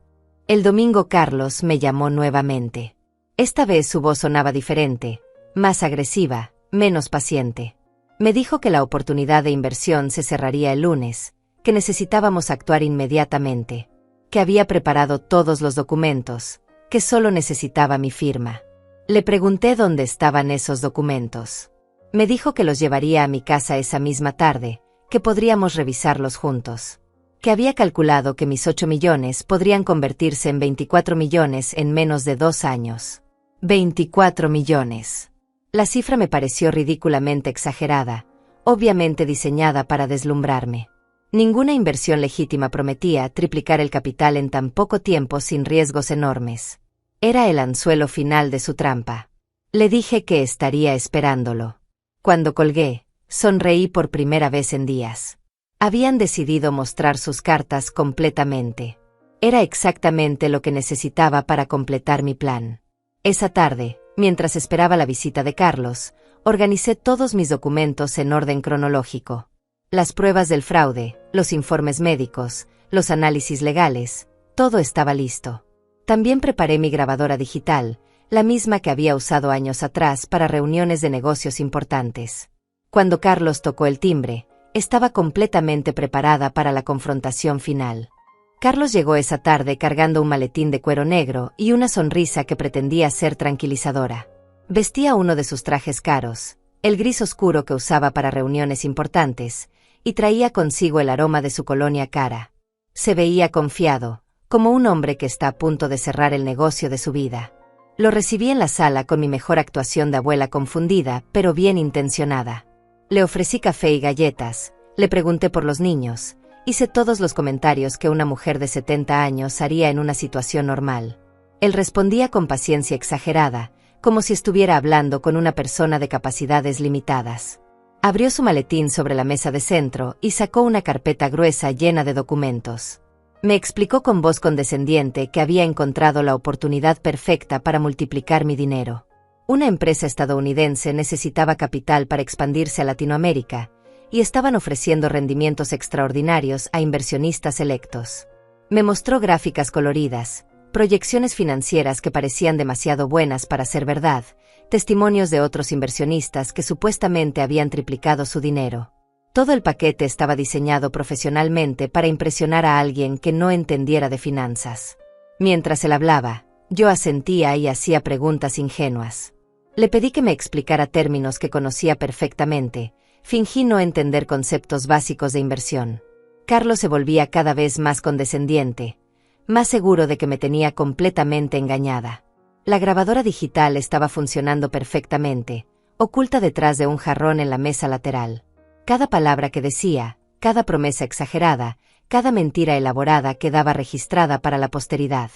El domingo Carlos me llamó nuevamente. Esta vez su voz sonaba diferente, más agresiva, menos paciente. Me dijo que la oportunidad de inversión se cerraría el lunes, que necesitábamos actuar inmediatamente, que había preparado todos los documentos, que solo necesitaba mi firma. Le pregunté dónde estaban esos documentos. Me dijo que los llevaría a mi casa esa misma tarde, que podríamos revisarlos juntos. Que había calculado que mis 8 millones podrían convertirse en 24 millones en menos de 2 años. 24 millones. La cifra me pareció ridículamente exagerada, obviamente diseñada para deslumbrarme. Ninguna inversión legítima prometía triplicar el capital en tan poco tiempo sin riesgos enormes. Era el anzuelo final de su trampa. Le dije que estaría esperándolo. Cuando colgué, sonreí por primera vez en días. Habían decidido mostrar sus cartas completamente. Era exactamente lo que necesitaba para completar mi plan. Esa tarde, mientras esperaba la visita de Carlos, organicé todos mis documentos en orden cronológico. Las pruebas del fraude, los informes médicos, los análisis legales, todo estaba listo. También preparé mi grabadora digital, la misma que había usado años atrás para reuniones de negocios importantes. Cuando Carlos tocó el timbre, estaba completamente preparada para la confrontación final. Carlos llegó esa tarde cargando un maletín de cuero negro y una sonrisa que pretendía ser tranquilizadora. Vestía uno de sus trajes caros, el gris oscuro que usaba para reuniones importantes, y traía consigo el aroma de su colonia cara. Se veía confiado, como un hombre que está a punto de cerrar el negocio de su vida. Lo recibí en la sala con mi mejor actuación de abuela confundida, pero bien intencionada. Le ofrecí café y galletas, le pregunté por los niños, hice todos los comentarios que una mujer de 70 años haría en una situación normal. Él respondía con paciencia exagerada, como si estuviera hablando con una persona de capacidades limitadas. Abrió su maletín sobre la mesa de centro y sacó una carpeta gruesa llena de documentos. Me explicó con voz condescendiente que había encontrado la oportunidad perfecta para multiplicar mi dinero. Una empresa estadounidense necesitaba capital para expandirse a Latinoamérica, y estaban ofreciendo rendimientos extraordinarios a inversionistas selectos. Me mostró gráficas coloridas, proyecciones financieras que parecían demasiado buenas para ser verdad, testimonios de otros inversionistas que supuestamente habían triplicado su dinero. Todo el paquete estaba diseñado profesionalmente para impresionar a alguien que no entendiera de finanzas. Mientras él hablaba, yo asentía y hacía preguntas ingenuas. Le pedí que me explicara términos que conocía perfectamente. Fingí no entender conceptos básicos de inversión. Carlos se volvía cada vez más condescendiente, más seguro de que me tenía completamente engañada. La grabadora digital estaba funcionando perfectamente, oculta detrás de un jarrón en la mesa lateral. Cada palabra que decía, cada promesa exagerada, cada mentira elaborada quedaba registrada para la posteridad.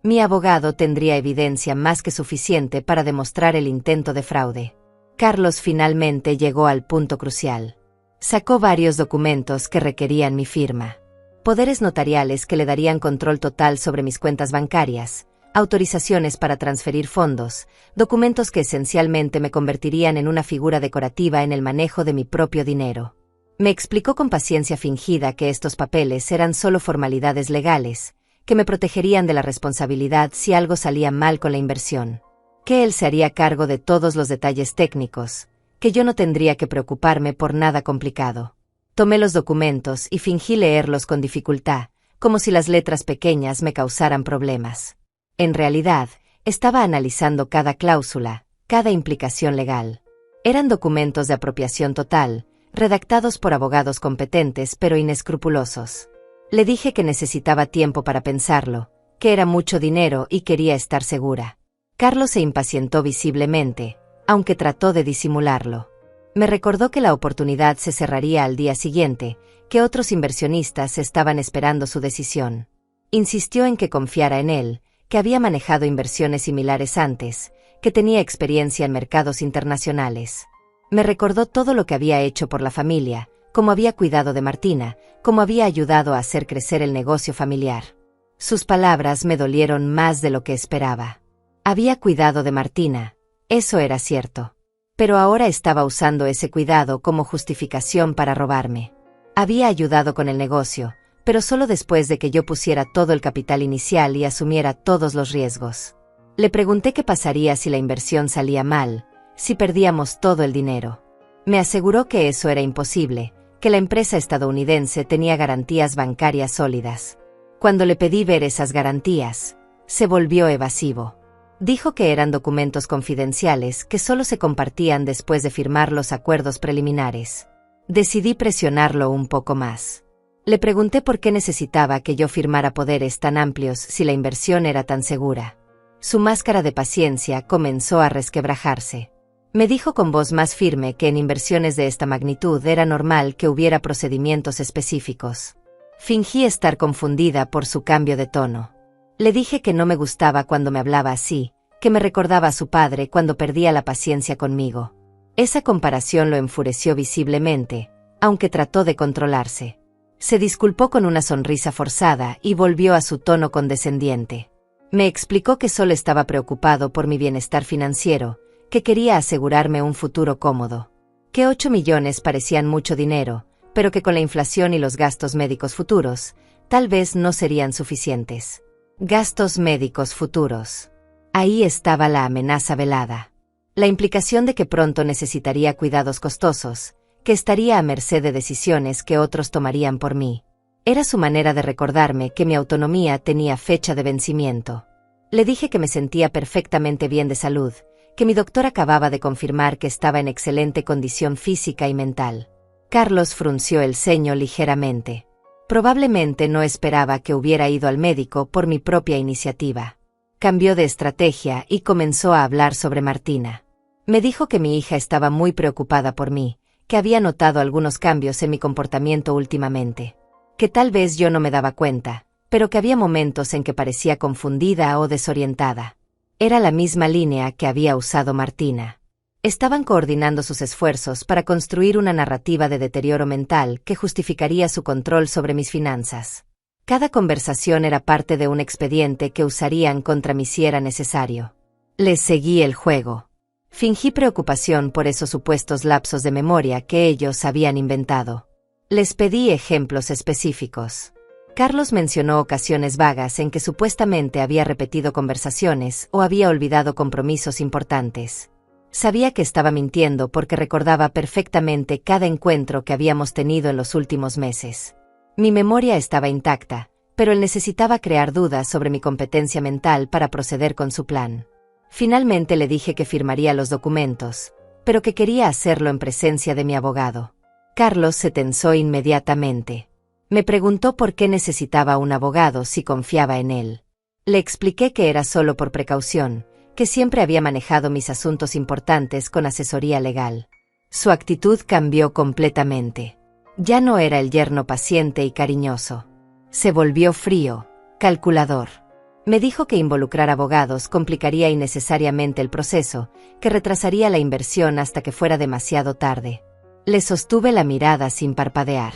Mi abogado tendría evidencia más que suficiente para demostrar el intento de fraude. Carlos finalmente llegó al punto crucial. Sacó varios documentos que requerían mi firma. Poderes notariales que le darían control total sobre mis cuentas bancarias, autorizaciones para transferir fondos, documentos que esencialmente me convertirían en una figura decorativa en el manejo de mi propio dinero. Me explicó con paciencia fingida que estos papeles eran solo formalidades legales, que me protegerían de la responsabilidad si algo salía mal con la inversión, que él se haría cargo de todos los detalles técnicos, que yo no tendría que preocuparme por nada complicado. Tomé los documentos y fingí leerlos con dificultad, como si las letras pequeñas me causaran problemas. En realidad, estaba analizando cada cláusula, cada implicación legal. Eran documentos de apropiación total, redactados por abogados competentes pero inescrupulosos. Le dije que necesitaba tiempo para pensarlo, que era mucho dinero y quería estar segura. Carlos se impacientó visiblemente, aunque trató de disimularlo. Me recordó que la oportunidad se cerraría al día siguiente, que otros inversionistas estaban esperando su decisión. Insistió en que confiara en él, que había manejado inversiones similares antes, que tenía experiencia en mercados internacionales. Me recordó todo lo que había hecho por la familia, cómo había cuidado de Martina, cómo había ayudado a hacer crecer el negocio familiar. Sus palabras me dolieron más de lo que esperaba. Había cuidado de Martina, eso era cierto. Pero ahora estaba usando ese cuidado como justificación para robarme. Había ayudado con el negocio, pero solo después de que yo pusiera todo el capital inicial y asumiera todos los riesgos. Le pregunté qué pasaría si la inversión salía mal, si perdíamos todo el dinero. Me aseguró que eso era imposible, que la empresa estadounidense tenía garantías bancarias sólidas. Cuando le pedí ver esas garantías, se volvió evasivo. Dijo que eran documentos confidenciales que solo se compartían después de firmar los acuerdos preliminares. Decidí presionarlo un poco más. Le pregunté por qué necesitaba que yo firmara poderes tan amplios si la inversión era tan segura. Su máscara de paciencia comenzó a resquebrajarse. Me dijo con voz más firme que en inversiones de esta magnitud era normal que hubiera procedimientos específicos. Fingí estar confundida por su cambio de tono. Le dije que no me gustaba cuando me hablaba así, que me recordaba a su padre cuando perdía la paciencia conmigo. Esa comparación lo enfureció visiblemente, aunque trató de controlarse. Se disculpó con una sonrisa forzada y volvió a su tono condescendiente. Me explicó que solo estaba preocupado por mi bienestar financiero, que quería asegurarme un futuro cómodo. Que 8 millones parecían mucho dinero, pero que con la inflación y los gastos médicos futuros, tal vez no serían suficientes. Gastos médicos futuros. Ahí estaba la amenaza velada. La implicación de que pronto necesitaría cuidados costosos, que estaría a merced de decisiones que otros tomarían por mí. Era su manera de recordarme que mi autonomía tenía fecha de vencimiento. Le dije que me sentía perfectamente bien de salud, que mi doctor acababa de confirmar que estaba en excelente condición física y mental. Carlos frunció el ceño ligeramente. Probablemente no esperaba que hubiera ido al médico por mi propia iniciativa. Cambió de estrategia y comenzó a hablar sobre Martina. Me dijo que mi hija estaba muy preocupada por mí, que había notado algunos cambios en mi comportamiento últimamente. Que tal vez yo no me daba cuenta, pero que había momentos en que parecía confundida o desorientada. Era la misma línea que había usado Martina. Estaban coordinando sus esfuerzos para construir una narrativa de deterioro mental que justificaría su control sobre mis finanzas. Cada conversación era parte de un expediente que usarían contra mí si era necesario. Les seguí el juego. Fingí preocupación por esos supuestos lapsos de memoria que ellos habían inventado. Les pedí ejemplos específicos. Carlos mencionó ocasiones vagas en que supuestamente había repetido conversaciones o había olvidado compromisos importantes. Sabía que estaba mintiendo porque recordaba perfectamente cada encuentro que habíamos tenido en los últimos meses. Mi memoria estaba intacta, pero él necesitaba crear dudas sobre mi competencia mental para proceder con su plan. Finalmente le dije que firmaría los documentos, pero que quería hacerlo en presencia de mi abogado. Carlos se tensó inmediatamente. Me preguntó por qué necesitaba un abogado si confiaba en él. Le expliqué que era solo por precaución, que siempre había manejado mis asuntos importantes con asesoría legal. Su actitud cambió completamente. Ya no era el yerno paciente y cariñoso. Se volvió frío, calculador. Me dijo que involucrar abogados complicaría innecesariamente el proceso, que retrasaría la inversión hasta que fuera demasiado tarde. Le sostuve la mirada sin parpadear.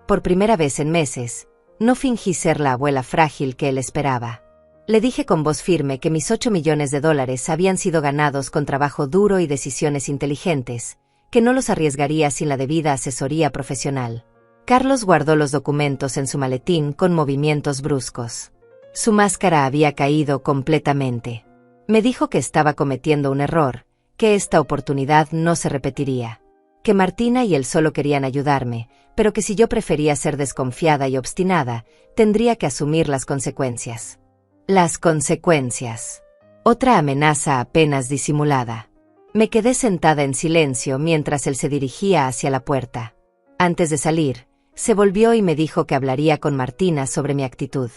Por primera vez en meses, no fingí ser la abuela frágil que él esperaba. Le dije con voz firme que mis $8 millones habían sido ganados con trabajo duro y decisiones inteligentes, que no los arriesgaría sin la debida asesoría profesional. Carlos guardó los documentos en su maletín con movimientos bruscos. Su máscara había caído completamente. Me dijo que estaba cometiendo un error, que esta oportunidad no se repetiría. Que Martina y él solo querían ayudarme, pero que si yo prefería ser desconfiada y obstinada, tendría que asumir las consecuencias. Las consecuencias. Otra amenaza apenas disimulada. Me quedé sentada en silencio mientras él se dirigía hacia la puerta. Antes de salir, se volvió y me dijo que hablaría con Martina sobre mi actitud.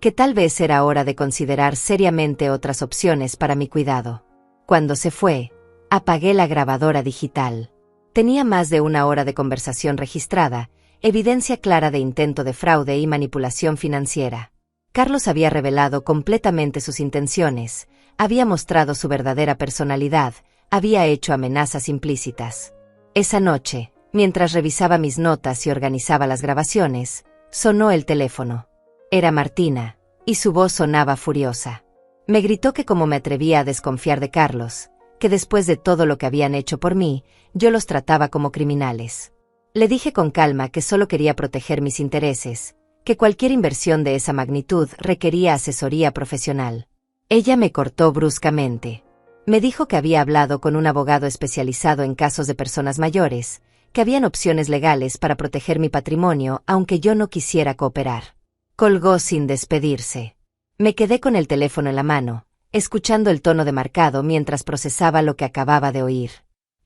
Que tal vez era hora de considerar seriamente otras opciones para mi cuidado. Cuando se fue, apagué la grabadora digital. Tenía más de 1 hora de conversación registrada, evidencia clara de intento de fraude y manipulación financiera. Carlos había revelado completamente sus intenciones, había mostrado su verdadera personalidad, había hecho amenazas implícitas. Esa noche, mientras revisaba mis notas y organizaba las grabaciones, sonó el teléfono. Era Martina, y su voz sonaba furiosa. Me gritó que como me atrevía a desconfiar de Carlos, que después de todo lo que habían hecho por mí, yo los trataba como criminales. Le dije con calma que solo quería proteger mis intereses, que cualquier inversión de esa magnitud requería asesoría profesional. Ella me cortó bruscamente. Me dijo que había hablado con un abogado especializado en casos de personas mayores, que habían opciones legales para proteger mi patrimonio aunque yo no quisiera cooperar. Colgó sin despedirse. Me quedé con el teléfono en la mano, escuchando el tono demarcado mientras procesaba lo que acababa de oír.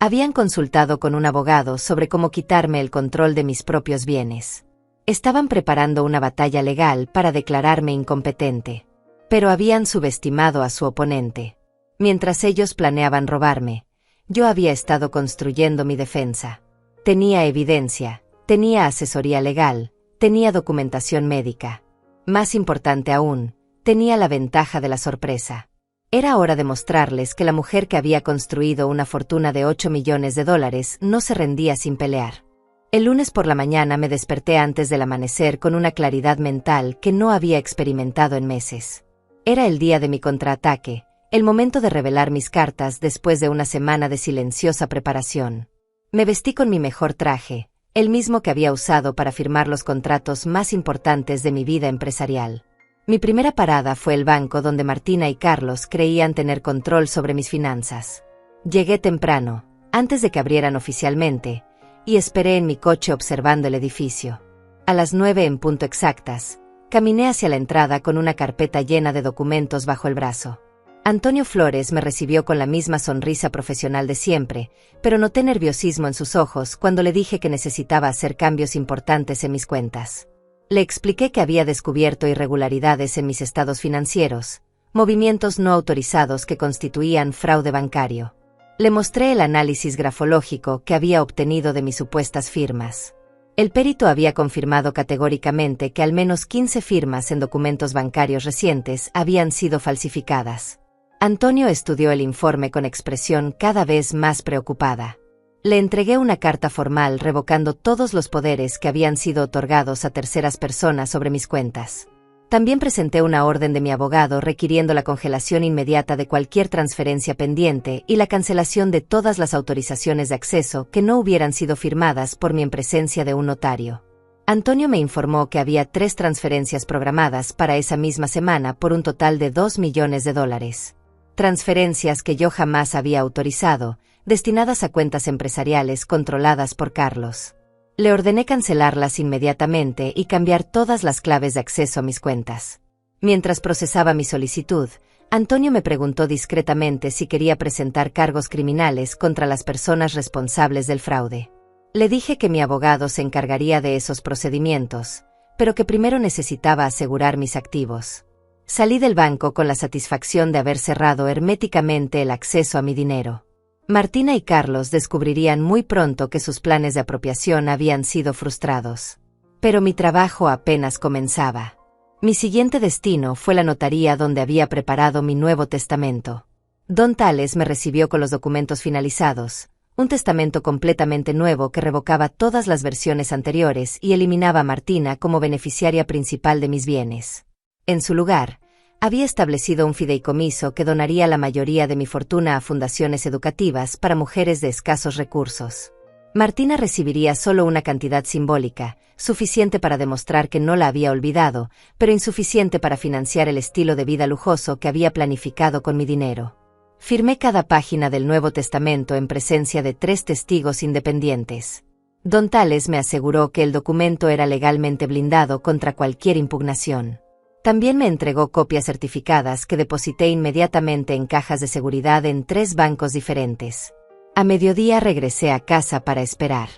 Habían consultado con un abogado sobre cómo quitarme el control de mis propios bienes. Estaban preparando una batalla legal para declararme incompetente. Pero habían subestimado a su oponente. Mientras ellos planeaban robarme, yo había estado construyendo mi defensa. Tenía evidencia, tenía asesoría legal, tenía documentación médica. Más importante aún, tenía la ventaja de la sorpresa. Era hora de mostrarles que la mujer que había construido una fortuna de $8 millones no se rendía sin pelear. El lunes por la mañana me desperté antes del amanecer con una claridad mental que no había experimentado en meses. Era el día de mi contraataque, el momento de revelar mis cartas después de una semana de silenciosa preparación. Me vestí con mi mejor traje, el mismo que había usado para firmar los contratos más importantes de mi vida empresarial. Mi primera parada fue el banco donde Martina y Carlos creían tener control sobre mis finanzas. Llegué temprano, antes de que abrieran oficialmente, y esperé en mi coche observando el edificio. A las 9 en punto exactas, caminé hacia la entrada con una carpeta llena de documentos bajo el brazo. Antonio Flores me recibió con la misma sonrisa profesional de siempre, pero noté nerviosismo en sus ojos cuando le dije que necesitaba hacer cambios importantes en mis cuentas. Le expliqué que había descubierto irregularidades en mis estados financieros, movimientos no autorizados que constituían fraude bancario. Le mostré el análisis grafológico que había obtenido de mis supuestas firmas. El perito había confirmado categóricamente que al menos 15 firmas en documentos bancarios recientes habían sido falsificadas. Antonio estudió el informe con expresión cada vez más preocupada. Le entregué una carta formal revocando todos los poderes que habían sido otorgados a terceras personas sobre mis cuentas. También presenté una orden de mi abogado requiriendo la congelación inmediata de cualquier transferencia pendiente y la cancelación de todas las autorizaciones de acceso que no hubieran sido firmadas por mí en presencia de un notario. Antonio me informó que había 3 transferencias programadas para esa misma semana por un total de $2 millones. Transferencias que yo jamás había autorizado, destinadas a cuentas empresariales controladas por Carlos. Le ordené cancelarlas inmediatamente y cambiar todas las claves de acceso a mis cuentas. Mientras procesaba mi solicitud, Antonio me preguntó discretamente si quería presentar cargos criminales contra las personas responsables del fraude. Le dije que mi abogado se encargaría de esos procedimientos, pero que primero necesitaba asegurar mis activos. Salí del banco con la satisfacción de haber cerrado herméticamente el acceso a mi dinero. Martina y Carlos descubrirían muy pronto que sus planes de apropiación habían sido frustrados. Pero mi trabajo apenas comenzaba. Mi siguiente destino fue la notaría donde había preparado mi Nuevo Testamento. Don Tales me recibió con los documentos finalizados, un testamento completamente nuevo que revocaba todas las versiones anteriores y eliminaba a Martina como beneficiaria principal de mis bienes. En su lugar, había establecido un fideicomiso que donaría la mayoría de mi fortuna a fundaciones educativas para mujeres de escasos recursos. Martina recibiría solo una cantidad simbólica, suficiente para demostrar que no la había olvidado, pero insuficiente para financiar el estilo de vida lujoso que había planificado con mi dinero. Firmé cada página del Nuevo Testamento en presencia de 3 testigos independientes. Don Tales me aseguró que el documento era legalmente blindado contra cualquier impugnación. También me entregó copias certificadas que deposité inmediatamente en cajas de seguridad en 3 bancos diferentes. A mediodía regresé a casa para esperar.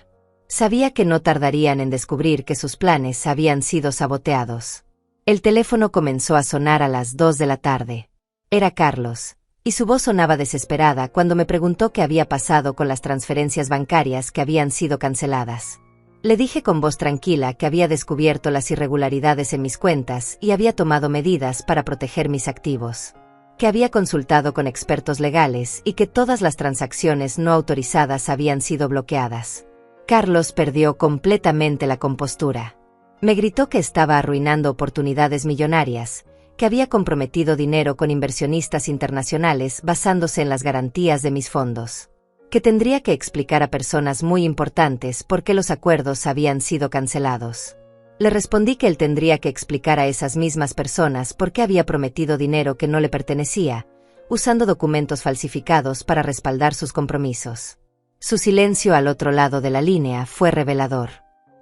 Sabía que no tardarían en descubrir que sus planes habían sido saboteados. El teléfono comenzó a sonar a las 2 de la tarde. Era Carlos, y su voz sonaba desesperada cuando me preguntó qué había pasado con las transferencias bancarias que habían sido canceladas. Le dije con voz tranquila que había descubierto las irregularidades en mis cuentas y había tomado medidas para proteger mis activos. Que había consultado con expertos legales y que todas las transacciones no autorizadas habían sido bloqueadas. Carlos perdió completamente la compostura. Me gritó que estaba arruinando oportunidades millonarias, que había comprometido dinero con inversionistas internacionales basándose en las garantías de mis fondos. Que tendría que explicar a personas muy importantes por qué los acuerdos habían sido cancelados. Le respondí que él tendría que explicar a esas mismas personas por qué había prometido dinero que no le pertenecía, usando documentos falsificados para respaldar sus compromisos. Su silencio al otro lado de la línea fue revelador.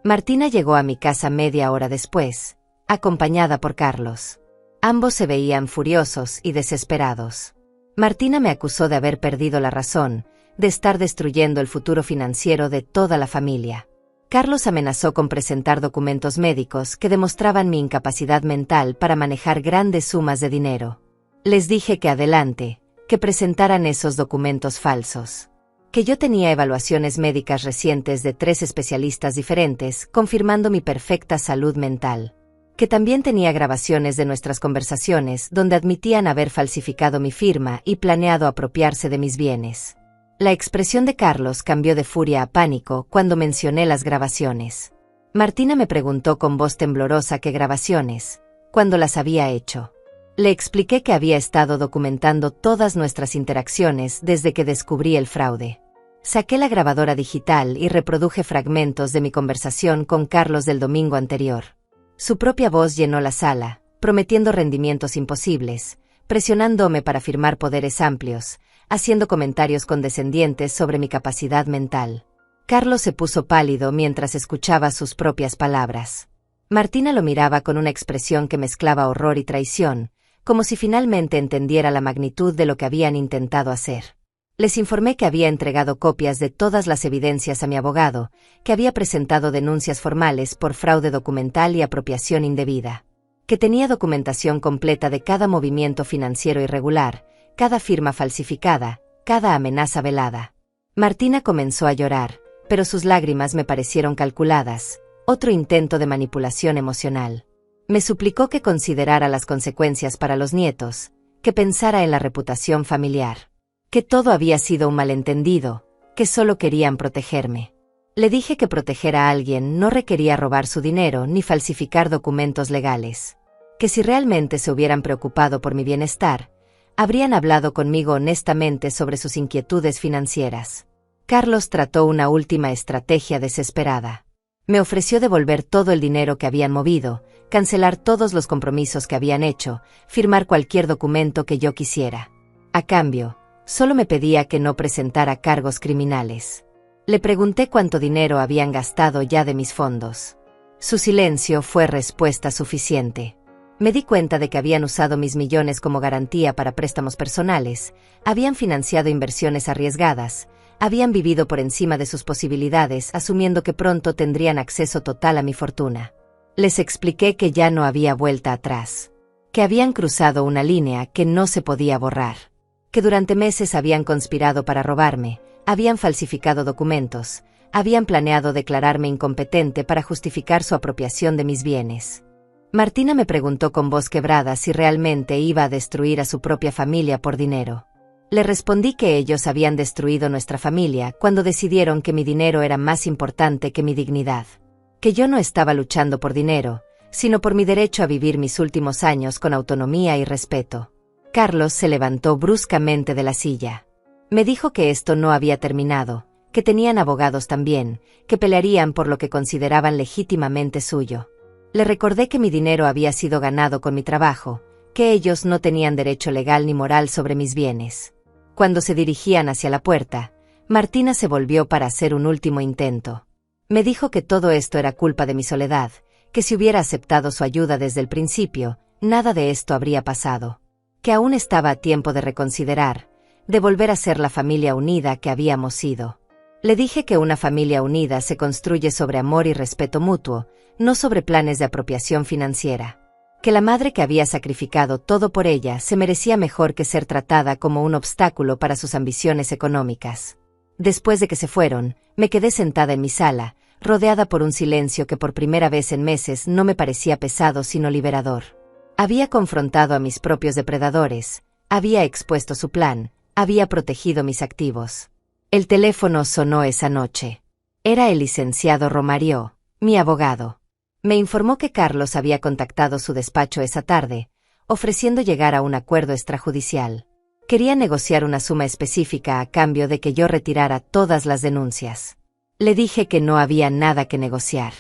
Martina llegó a mi casa media hora después, acompañada por Carlos. Ambos se veían furiosos y desesperados. Martina me acusó de haber perdido la razón, de estar destruyendo el futuro financiero de toda la familia. Carlos amenazó con presentar documentos médicos que demostraban mi incapacidad mental para manejar grandes sumas de dinero. Les dije que adelante, que presentaran esos documentos falsos. Que yo tenía evaluaciones médicas recientes de 3 especialistas diferentes, confirmando mi perfecta salud mental. Que también tenía grabaciones de nuestras conversaciones donde admitían haber falsificado mi firma y planeado apropiarse de mis bienes. La expresión de Carlos cambió de furia a pánico cuando mencioné las grabaciones. Martina me preguntó con voz temblorosa qué grabaciones, cuándo las había hecho. Le expliqué que había estado documentando todas nuestras interacciones desde que descubrí el fraude. Saqué la grabadora digital y reproduje fragmentos de mi conversación con Carlos del domingo anterior. Su propia voz llenó la sala, prometiendo rendimientos imposibles, presionándome para firmar poderes amplios, haciendo comentarios condescendientes sobre mi capacidad mental. Carlos se puso pálido mientras escuchaba sus propias palabras. Martina lo miraba con una expresión que mezclaba horror y traición, como si finalmente entendiera la magnitud de lo que habían intentado hacer. Les informé que había entregado copias de todas las evidencias a mi abogado, que había presentado denuncias formales por fraude documental y apropiación indebida, que tenía documentación completa de cada movimiento financiero irregular, cada firma falsificada, cada amenaza velada. Martina comenzó a llorar, pero sus lágrimas me parecieron calculadas, otro intento de manipulación emocional. Me suplicó que considerara las consecuencias para los nietos, que pensara en la reputación familiar, que todo había sido un malentendido, que solo querían protegerme. Le dije que proteger a alguien no requería robar su dinero ni falsificar documentos legales, que si realmente se hubieran preocupado por mi bienestar, habrían hablado conmigo honestamente sobre sus inquietudes financieras. Carlos trató una última estrategia desesperada. Me ofreció devolver todo el dinero que habían movido, cancelar todos los compromisos que habían hecho, firmar cualquier documento que yo quisiera. A cambio, solo me pedía que no presentara cargos criminales. Le pregunté cuánto dinero habían gastado ya de mis fondos. Su silencio fue respuesta suficiente. Me di cuenta de que habían usado mis millones como garantía para préstamos personales, habían financiado inversiones arriesgadas, habían vivido por encima de sus posibilidades asumiendo que pronto tendrían acceso total a mi fortuna. Les expliqué que ya no había vuelta atrás. que habían cruzado una línea que no se podía borrar, que durante meses habían conspirado para robarme, habían falsificado documentos, habían planeado declararme incompetente para justificar su apropiación de mis bienes. Martina me preguntó con voz quebrada si realmente iba a destruir a su propia familia por dinero. Le respondí que ellos habían destruido nuestra familia cuando decidieron que mi dinero era más importante que mi dignidad, que yo no estaba luchando por dinero, sino por mi derecho a vivir mis últimos años con autonomía y respeto. Carlos se levantó bruscamente de la silla. Me dijo que esto no había terminado, que tenían abogados también, que pelearían por lo que consideraban legítimamente suyo. Le recordé que mi dinero había sido ganado con mi trabajo, que ellos no tenían derecho legal ni moral sobre mis bienes. Cuando se dirigían hacia la puerta, Martina se volvió para hacer un último intento. Me dijo que todo esto era culpa de mi soledad, que si hubiera aceptado su ayuda desde el principio, nada de esto habría pasado, que aún estaba a tiempo de reconsiderar, de volver a ser la familia unida que habíamos sido. Le dije que una familia unida se construye sobre amor y respeto mutuo, no sobre planes de apropiación financiera. Que la madre que había sacrificado todo por ella se merecía mejor que ser tratada como un obstáculo para sus ambiciones económicas. Después de que se fueron, me quedé sentada en mi sala, rodeada por un silencio que por primera vez en meses no me parecía pesado sino liberador. Había confrontado a mis propios depredadores, había expuesto su plan, había protegido mis activos. El teléfono sonó esa noche. Era el licenciado Romario, mi abogado. Me informó que Carlos había contactado su despacho esa tarde, ofreciendo llegar a un acuerdo extrajudicial. Quería negociar una suma específica a cambio de que yo retirara todas las denuncias. Le dije que no había nada que negociar,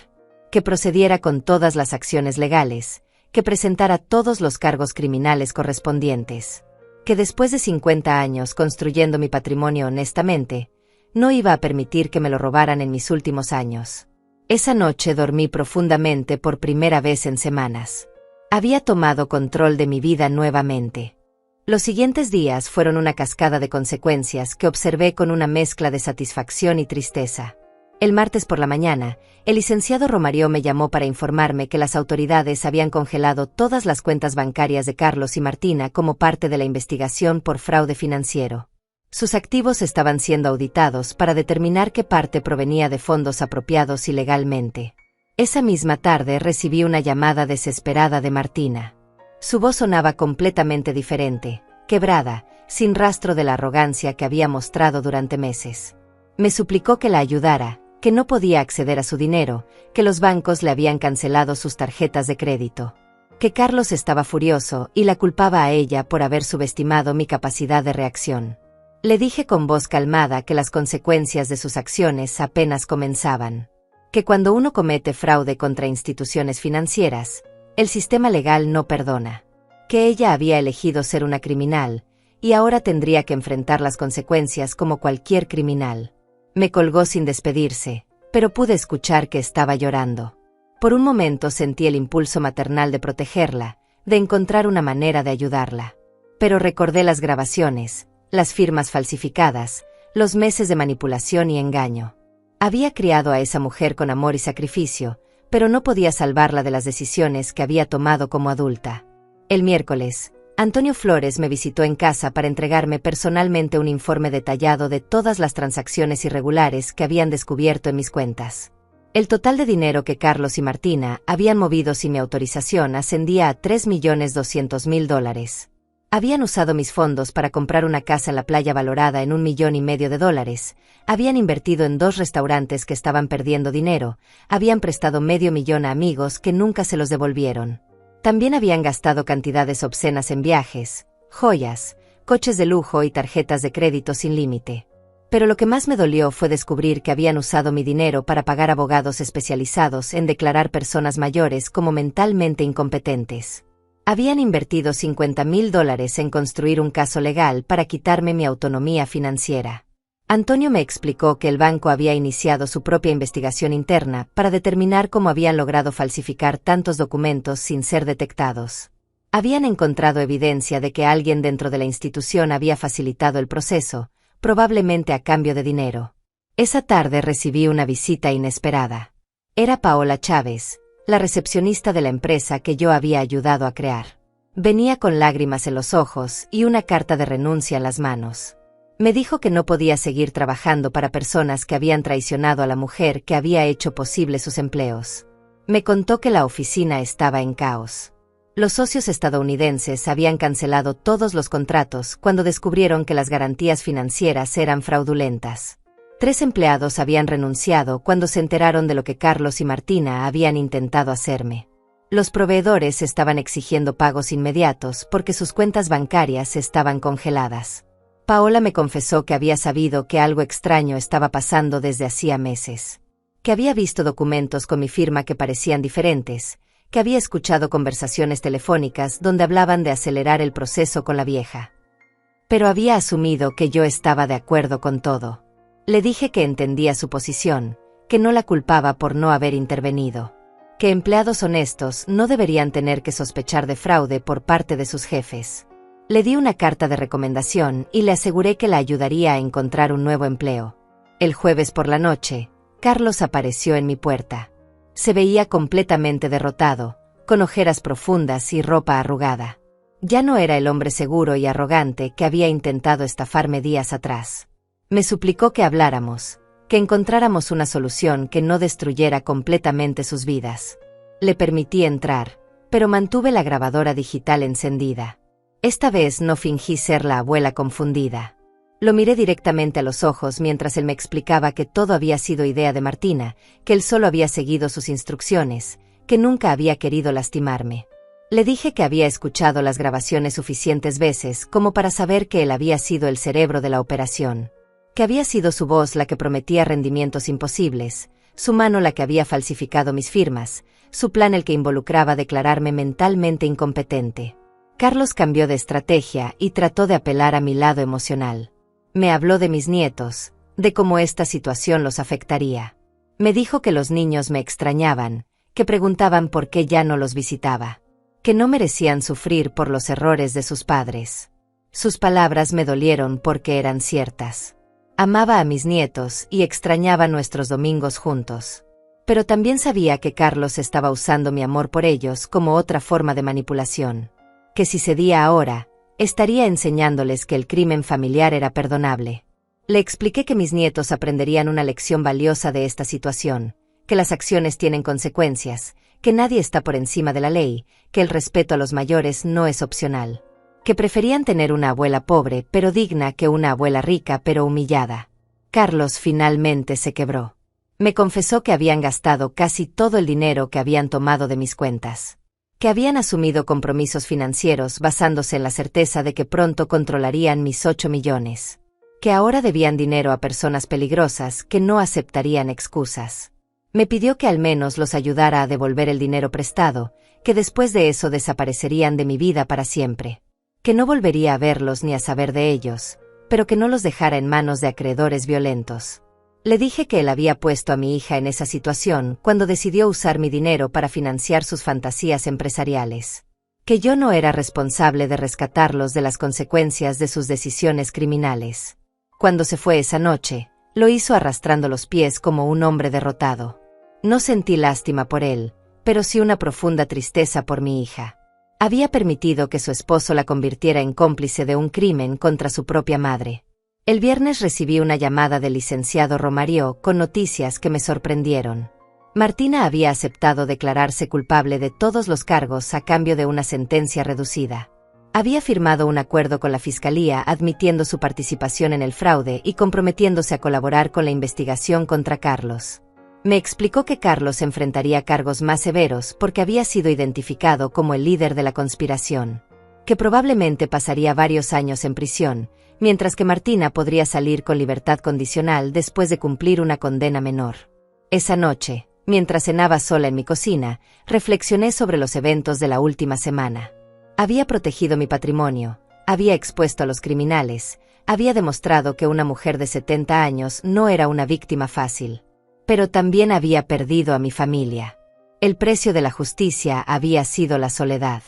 que procediera con todas las acciones legales, que presentara todos los cargos criminales correspondientes, que después de 50 años construyendo mi patrimonio honestamente, no iba a permitir que me lo robaran en mis últimos años. Esa noche dormí profundamente por primera vez en semanas. Había tomado control de mi vida nuevamente. Los siguientes días fueron una cascada de consecuencias que observé con una mezcla de satisfacción y tristeza. El martes por la mañana, el licenciado Romario me llamó para informarme que las autoridades habían congelado todas las cuentas bancarias de Carlos y Martina como parte de la investigación por fraude financiero. Sus activos estaban siendo auditados para determinar qué parte provenía de fondos apropiados ilegalmente. Esa misma tarde recibí una llamada desesperada de Martina. Su voz sonaba completamente diferente, quebrada, sin rastro de la arrogancia que había mostrado durante meses. Me suplicó que la ayudara, que no podía acceder a su dinero, que los bancos le habían cancelado sus tarjetas de crédito, que Carlos estaba furioso y la culpaba a ella por haber subestimado mi capacidad de reacción. Le dije con voz calmada que las consecuencias de sus acciones apenas comenzaban, que cuando uno comete fraude contra instituciones financieras, el sistema legal no perdona, que ella había elegido ser una criminal, y ahora tendría que enfrentar las consecuencias como cualquier criminal. Me colgó sin despedirse, pero pude escuchar que estaba llorando. Por un momento sentí el impulso maternal de protegerla, de encontrar una manera de ayudarla. Pero recordé las grabaciones, las firmas falsificadas, los meses de manipulación y engaño. Había criado a esa mujer con amor y sacrificio, pero no podía salvarla de las decisiones que había tomado como adulta. El miércoles, Antonio Flores me visitó en casa para entregarme personalmente un informe detallado de todas las transacciones irregulares que habían descubierto en mis cuentas. El total de dinero que Carlos y Martina habían movido sin mi autorización ascendía a $3.200.000. Habían usado mis fondos para comprar una casa en la playa valorada en $1,500,000, habían invertido en 2 restaurantes que estaban perdiendo dinero, habían prestado $500,000 a amigos que nunca se los devolvieron. También habían gastado cantidades obscenas en viajes, joyas, coches de lujo y tarjetas de crédito sin límite. Pero lo que más me dolió fue descubrir que habían usado mi dinero para pagar abogados especializados en declarar personas mayores como mentalmente incompetentes. Habían invertido $50,000 en construir un caso legal para quitarme mi autonomía financiera. Antonio me explicó que el banco había iniciado su propia investigación interna para determinar cómo habían logrado falsificar tantos documentos sin ser detectados. Habían encontrado evidencia de que alguien dentro de la institución había facilitado el proceso, probablemente a cambio de dinero. Esa tarde recibí una visita inesperada. Era Paola Chávez, la recepcionista de la empresa que yo había ayudado a crear. Venía con lágrimas en los ojos y una carta de renuncia en las manos. Me dijo que no podía seguir trabajando para personas que habían traicionado a la mujer que había hecho posible sus empleos. Me contó que la oficina estaba en caos. Los socios estadounidenses habían cancelado todos los contratos cuando descubrieron que las garantías financieras eran fraudulentas. 3 empleados habían renunciado cuando se enteraron de lo que Carlos y Martina habían intentado hacerme. Los proveedores estaban exigiendo pagos inmediatos porque sus cuentas bancarias estaban congeladas. Paola me confesó que había sabido que algo extraño estaba pasando desde hacía meses. Que había visto documentos con mi firma que parecían diferentes, que había escuchado conversaciones telefónicas donde hablaban de acelerar el proceso con la vieja. Pero había asumido que yo estaba de acuerdo con todo. Le dije que entendía su posición, que no la culpaba por no haber intervenido, que empleados honestos no deberían tener que sospechar de fraude por parte de sus jefes. Le di una carta de recomendación y le aseguré que la ayudaría a encontrar un nuevo empleo. El jueves por la noche, Carlos apareció en mi puerta. Se veía completamente derrotado, con ojeras profundas y ropa arrugada. Ya no era el hombre seguro y arrogante que había intentado estafarme días atrás. Me suplicó que habláramos, que encontráramos una solución que no destruyera completamente sus vidas. Le permití entrar, pero mantuve la grabadora digital encendida. Esta vez no fingí ser la abuela confundida. Lo miré directamente a los ojos mientras él me explicaba que todo había sido idea de Martina, que él solo había seguido sus instrucciones, que nunca había querido lastimarme. Le dije que había escuchado las grabaciones suficientes veces como para saber que él había sido el cerebro de la operación, que había sido su voz la que prometía rendimientos imposibles, su mano la que había falsificado mis firmas, su plan el que involucraba declararme mentalmente incompetente. Carlos cambió de estrategia y trató de apelar a mi lado emocional. Me habló de mis nietos, de cómo esta situación los afectaría. Me dijo que los niños me extrañaban, que preguntaban por qué ya no los visitaba, que no merecían sufrir por los errores de sus padres. Sus palabras me dolieron porque eran ciertas. Amaba a mis nietos y extrañaba nuestros domingos juntos. Pero también sabía que Carlos estaba usando mi amor por ellos como otra forma de manipulación. Que si cedía ahora, estaría enseñándoles que el crimen familiar era perdonable. Le expliqué que mis nietos aprenderían una lección valiosa de esta situación, que las acciones tienen consecuencias, que nadie está por encima de la ley, que el respeto a los mayores no es opcional. Que preferían tener una abuela pobre pero digna que una abuela rica pero humillada. Carlos finalmente se quebró. Me confesó que habían gastado casi todo el dinero que habían tomado de mis cuentas. Que habían asumido compromisos financieros basándose en la certeza de que pronto controlarían mis 8 millones. Que ahora debían dinero a personas peligrosas que no aceptarían excusas. Me pidió que al menos los ayudara a devolver el dinero prestado, que después de eso desaparecerían de mi vida para siempre. Que no volvería a verlos ni a saber de ellos, pero que no los dejara en manos de acreedores violentos. Le dije que él había puesto a mi hija en esa situación cuando decidió usar mi dinero para financiar sus fantasías empresariales. Que yo no era responsable de rescatarlos de las consecuencias de sus decisiones criminales. Cuando se fue esa noche, lo hizo arrastrando los pies como un hombre derrotado. No sentí lástima por él, pero sí una profunda tristeza por mi hija. Había permitido que su esposo la convirtiera en cómplice de un crimen contra su propia madre. El viernes recibí una llamada del licenciado Romario con noticias que me sorprendieron. Martina había aceptado declararse culpable de todos los cargos a cambio de una sentencia reducida. Había firmado un acuerdo con la fiscalía admitiendo su participación en el fraude y comprometiéndose a colaborar con la investigación contra Carlos. Me explicó que Carlos enfrentaría cargos más severos porque había sido identificado como el líder de la conspiración, que probablemente pasaría varios años en prisión, mientras que Martina podría salir con libertad condicional después de cumplir una condena menor. Esa noche, mientras cenaba sola en mi cocina, reflexioné sobre los eventos de la última semana. Había protegido mi patrimonio, había expuesto a los criminales, había demostrado que una mujer de 70 años no era una víctima fácil. Pero también había perdido a mi familia. El precio de la justicia había sido la soledad.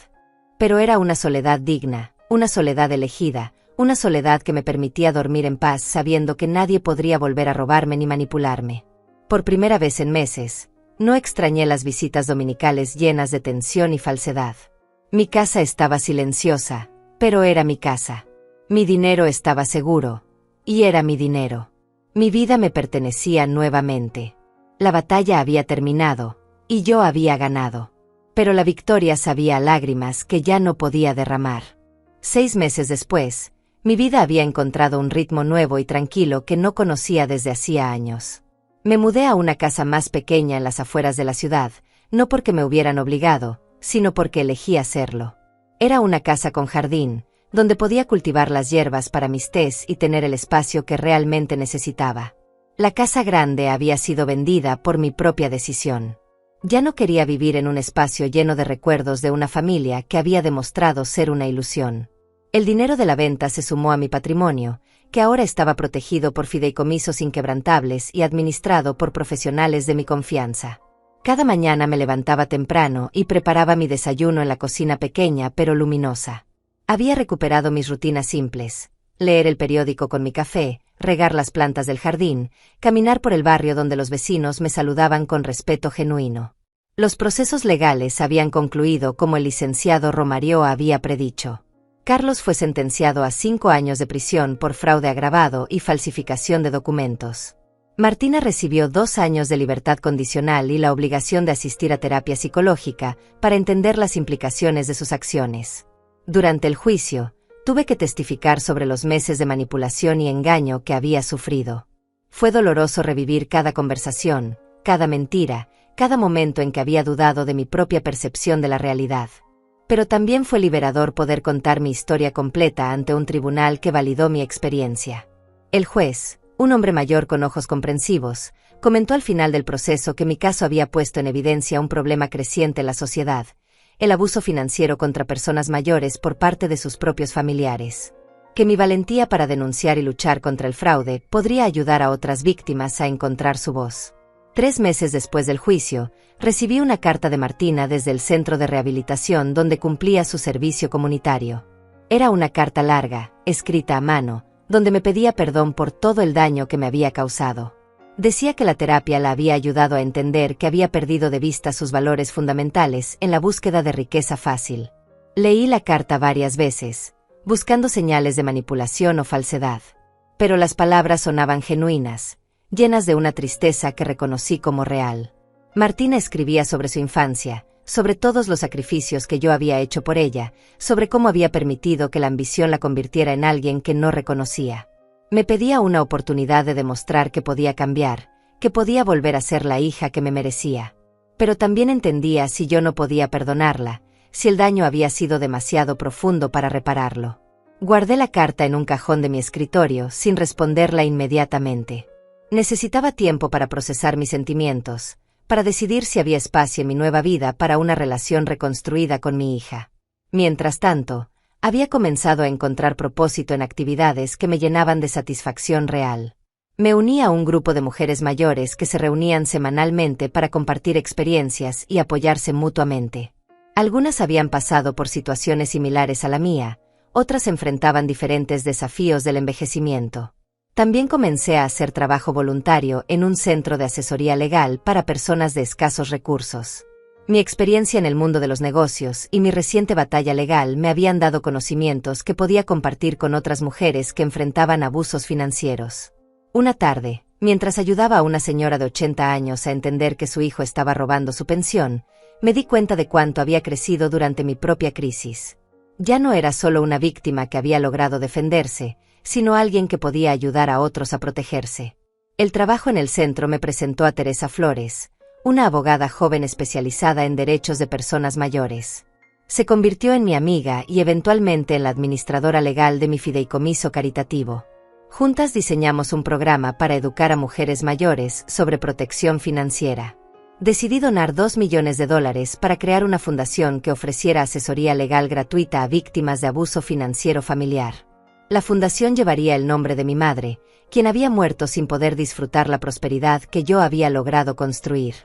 Pero era una soledad digna, una soledad elegida, una soledad que me permitía dormir en paz sabiendo que nadie podría volver a robarme ni manipularme. Por primera vez en meses, no extrañé las visitas dominicales llenas de tensión y falsedad. Mi casa estaba silenciosa, pero era mi casa. Mi dinero estaba seguro, y era mi dinero. Mi vida me pertenecía nuevamente. La batalla había terminado, y yo había ganado. Pero la victoria sabía a lágrimas que ya no podía derramar. 6 meses después, mi vida había encontrado un ritmo nuevo y tranquilo que no conocía desde hacía años. Me mudé a una casa más pequeña en las afueras de la ciudad, no porque me hubieran obligado, sino porque elegí hacerlo. Era una casa con jardín, donde podía cultivar las hierbas para mis tés y tener el espacio que realmente necesitaba. La casa grande había sido vendida por mi propia decisión. Ya no quería vivir en un espacio lleno de recuerdos de una familia que había demostrado ser una ilusión. El dinero de la venta se sumó a mi patrimonio, que ahora estaba protegido por fideicomisos inquebrantables y administrado por profesionales de mi confianza. Cada mañana me levantaba temprano y preparaba mi desayuno en la cocina pequeña pero luminosa. Había recuperado mis rutinas simples: leer el periódico con mi café, regar las plantas del jardín, caminar por el barrio donde los vecinos me saludaban con respeto genuino. Los procesos legales habían concluido como el licenciado Romario había predicho. Carlos fue sentenciado a 5 años de prisión por fraude agravado y falsificación de documentos. Martina recibió 2 años de libertad condicional y la obligación de asistir a terapia psicológica para entender las implicaciones de sus acciones. Durante el juicio, tuve que testificar sobre los meses de manipulación y engaño que había sufrido. Fue doloroso revivir cada conversación, cada mentira, cada momento en que había dudado de mi propia percepción de la realidad. Pero también fue liberador poder contar mi historia completa ante un tribunal que validó mi experiencia. El juez, un hombre mayor con ojos comprensivos, comentó al final del proceso que mi caso había puesto en evidencia un problema creciente en la sociedad: el abuso financiero contra personas mayores por parte de sus propios familiares. Que mi valentía para denunciar y luchar contra el fraude podría ayudar a otras víctimas a encontrar su voz. 3 meses después del juicio, recibí una carta de Martina desde el centro de rehabilitación donde cumplía su servicio comunitario. Era una carta larga, escrita a mano, donde me pedía perdón por todo el daño que me había causado. Decía que la terapia la había ayudado a entender que había perdido de vista sus valores fundamentales en la búsqueda de riqueza fácil. Leí la carta varias veces, buscando señales de manipulación o falsedad. Pero las palabras sonaban genuinas, llenas de una tristeza que reconocí como real. Martina escribía sobre su infancia, sobre todos los sacrificios que yo había hecho por ella, sobre cómo había permitido que la ambición la convirtiera en alguien que no reconocía. Me pedía una oportunidad de demostrar que podía cambiar, que podía volver a ser la hija que me merecía. Pero también entendía si yo no podía perdonarla, si el daño había sido demasiado profundo para repararlo. Guardé la carta en un cajón de mi escritorio sin responderla inmediatamente. Necesitaba tiempo para procesar mis sentimientos, para decidir si había espacio en mi nueva vida para una relación reconstruida con mi hija. Mientras tanto, había comenzado a encontrar propósito en actividades que me llenaban de satisfacción real. Me uní a un grupo de mujeres mayores que se reunían semanalmente para compartir experiencias y apoyarse mutuamente. Algunas habían pasado por situaciones similares a la mía, otras enfrentaban diferentes desafíos del envejecimiento. También comencé a hacer trabajo voluntario en un centro de asesoría legal para personas de escasos recursos. Mi experiencia en el mundo de los negocios y mi reciente batalla legal me habían dado conocimientos que podía compartir con otras mujeres que enfrentaban abusos financieros. Una tarde, mientras ayudaba a una señora de 80 años a entender que su hijo estaba robando su pensión, me di cuenta de cuánto había crecido durante mi propia crisis. Ya no era solo una víctima que había logrado defenderse, sino alguien que podía ayudar a otros a protegerse. El trabajo en el centro me presentó a Teresa Flores, una abogada joven especializada en derechos de personas mayores. Se convirtió en mi amiga y eventualmente en la administradora legal de mi fideicomiso caritativo. Juntas diseñamos un programa para educar a mujeres mayores sobre protección financiera. Decidí donar $2 millones para crear una fundación que ofreciera asesoría legal gratuita a víctimas de abuso financiero familiar. La fundación llevaría el nombre de mi madre, quien había muerto sin poder disfrutar la prosperidad que yo había logrado construir.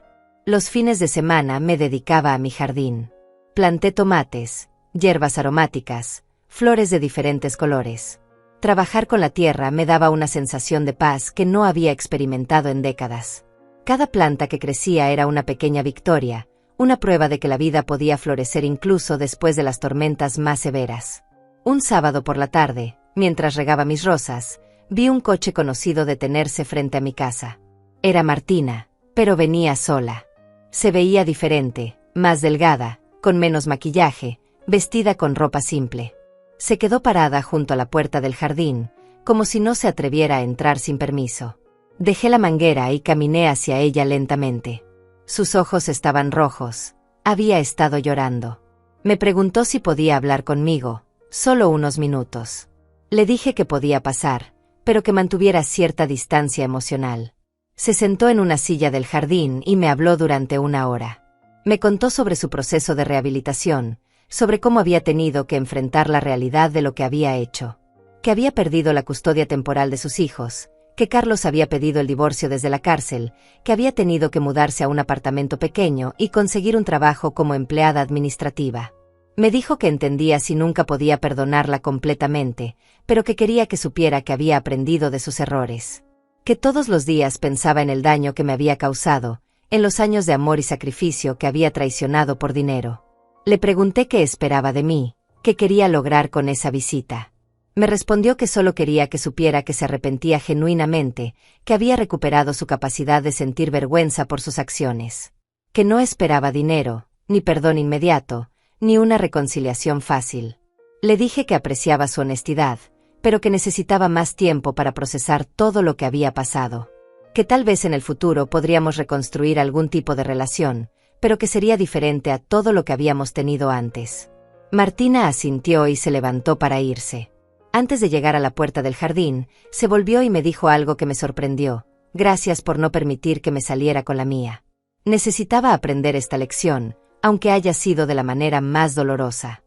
Los fines de semana me dedicaba a mi jardín. Planté tomates, hierbas aromáticas, flores de diferentes colores. Trabajar con la tierra me daba una sensación de paz que no había experimentado en décadas. Cada planta que crecía era una pequeña victoria, una prueba de que la vida podía florecer incluso después de las tormentas más severas. Un sábado por la tarde, mientras regaba mis rosas, vi un coche conocido detenerse frente a mi casa. Era Martina, pero venía sola. Se veía diferente, más delgada, con menos maquillaje, vestida con ropa simple. Se quedó parada junto a la puerta del jardín, como si no se atreviera a entrar sin permiso. Dejé la manguera y caminé hacia ella lentamente. Sus ojos estaban rojos. Había estado llorando. Me preguntó si podía hablar conmigo, solo unos minutos. Le dije que podía pasar, pero que mantuviera cierta distancia emocional. Se sentó en una silla del jardín y me habló durante una hora. Me contó sobre su proceso de rehabilitación, sobre cómo había tenido que enfrentar la realidad de lo que había hecho. Que había perdido la custodia temporal de sus hijos, que Carlos había pedido el divorcio desde la cárcel, que había tenido que mudarse a un apartamento pequeño y conseguir un trabajo como empleada administrativa. Me dijo que entendía si nunca podía perdonarla completamente, pero que quería que supiera que había aprendido de sus errores. Que todos los días pensaba en el daño que me había causado, en los años de amor y sacrificio que había traicionado por dinero. Le pregunté qué esperaba de mí, qué quería lograr con esa visita. Me respondió que solo quería que supiera que se arrepentía genuinamente, que había recuperado su capacidad de sentir vergüenza por sus acciones. Que no esperaba dinero, ni perdón inmediato, ni una reconciliación fácil. Le dije que apreciaba su honestidad, pero que necesitaba más tiempo para procesar todo lo que había pasado. Que tal vez en el futuro podríamos reconstruir algún tipo de relación, pero que sería diferente a todo lo que habíamos tenido antes. Martina asintió y se levantó para irse. Antes de llegar a la puerta del jardín, se volvió y me dijo algo que me sorprendió. Gracias por no permitir que me saliera con la mía. Necesitaba aprender esta lección, aunque haya sido de la manera más dolorosa.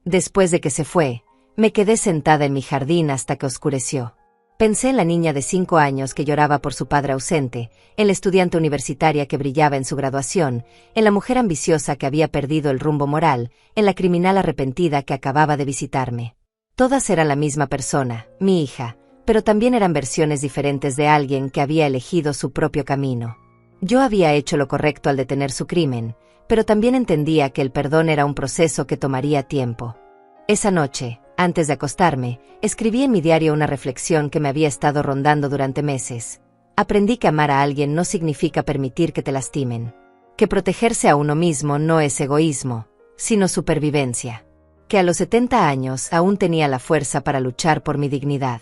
Después de que se fue, me quedé sentada en mi jardín hasta que oscureció. Pensé en la niña de 5 años que lloraba por su padre ausente, en la estudiante universitaria que brillaba en su graduación, en la mujer ambiciosa que había perdido el rumbo moral, en la criminal arrepentida que acababa de visitarme. Todas eran la misma persona, mi hija, pero también eran versiones diferentes de alguien que había elegido su propio camino. Yo había hecho lo correcto al detener su crimen, pero también entendía que el perdón era un proceso que tomaría tiempo. Esa noche, antes de acostarme, escribí en mi diario una reflexión que me había estado rondando durante meses. Aprendí que amar a alguien no significa permitir que te lastimen. Que protegerse a uno mismo no es egoísmo, sino supervivencia. Que a los 70 años aún tenía la fuerza para luchar por mi dignidad.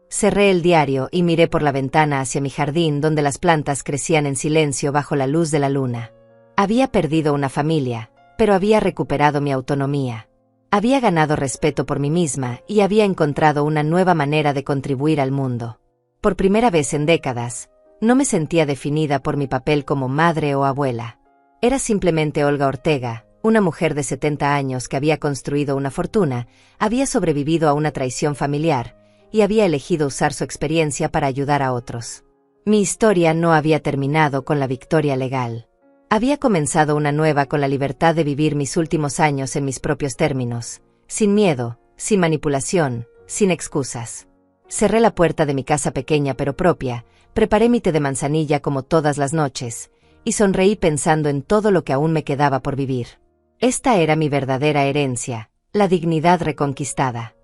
Cerré el diario y miré por la ventana hacia mi jardín donde las plantas crecían en silencio bajo la luz de la luna. Había perdido una familia, pero había recuperado mi autonomía. Había ganado respeto por mí misma y había encontrado una nueva manera de contribuir al mundo. Por primera vez en décadas, no me sentía definida por mi papel como madre o abuela. Era simplemente Olga Ortega, una mujer de 70 años que había construido una fortuna, había sobrevivido a una traición familiar, y había elegido usar su experiencia para ayudar a otros. Mi historia no había terminado con la victoria legal. Había comenzado una nueva con la libertad de vivir mis últimos años en mis propios términos, sin miedo, sin manipulación, sin excusas. Cerré la puerta de mi casa pequeña pero propia, preparé mi té de manzanilla como todas las noches, y sonreí pensando en todo lo que aún me quedaba por vivir. Esta era mi verdadera herencia, la dignidad reconquistada.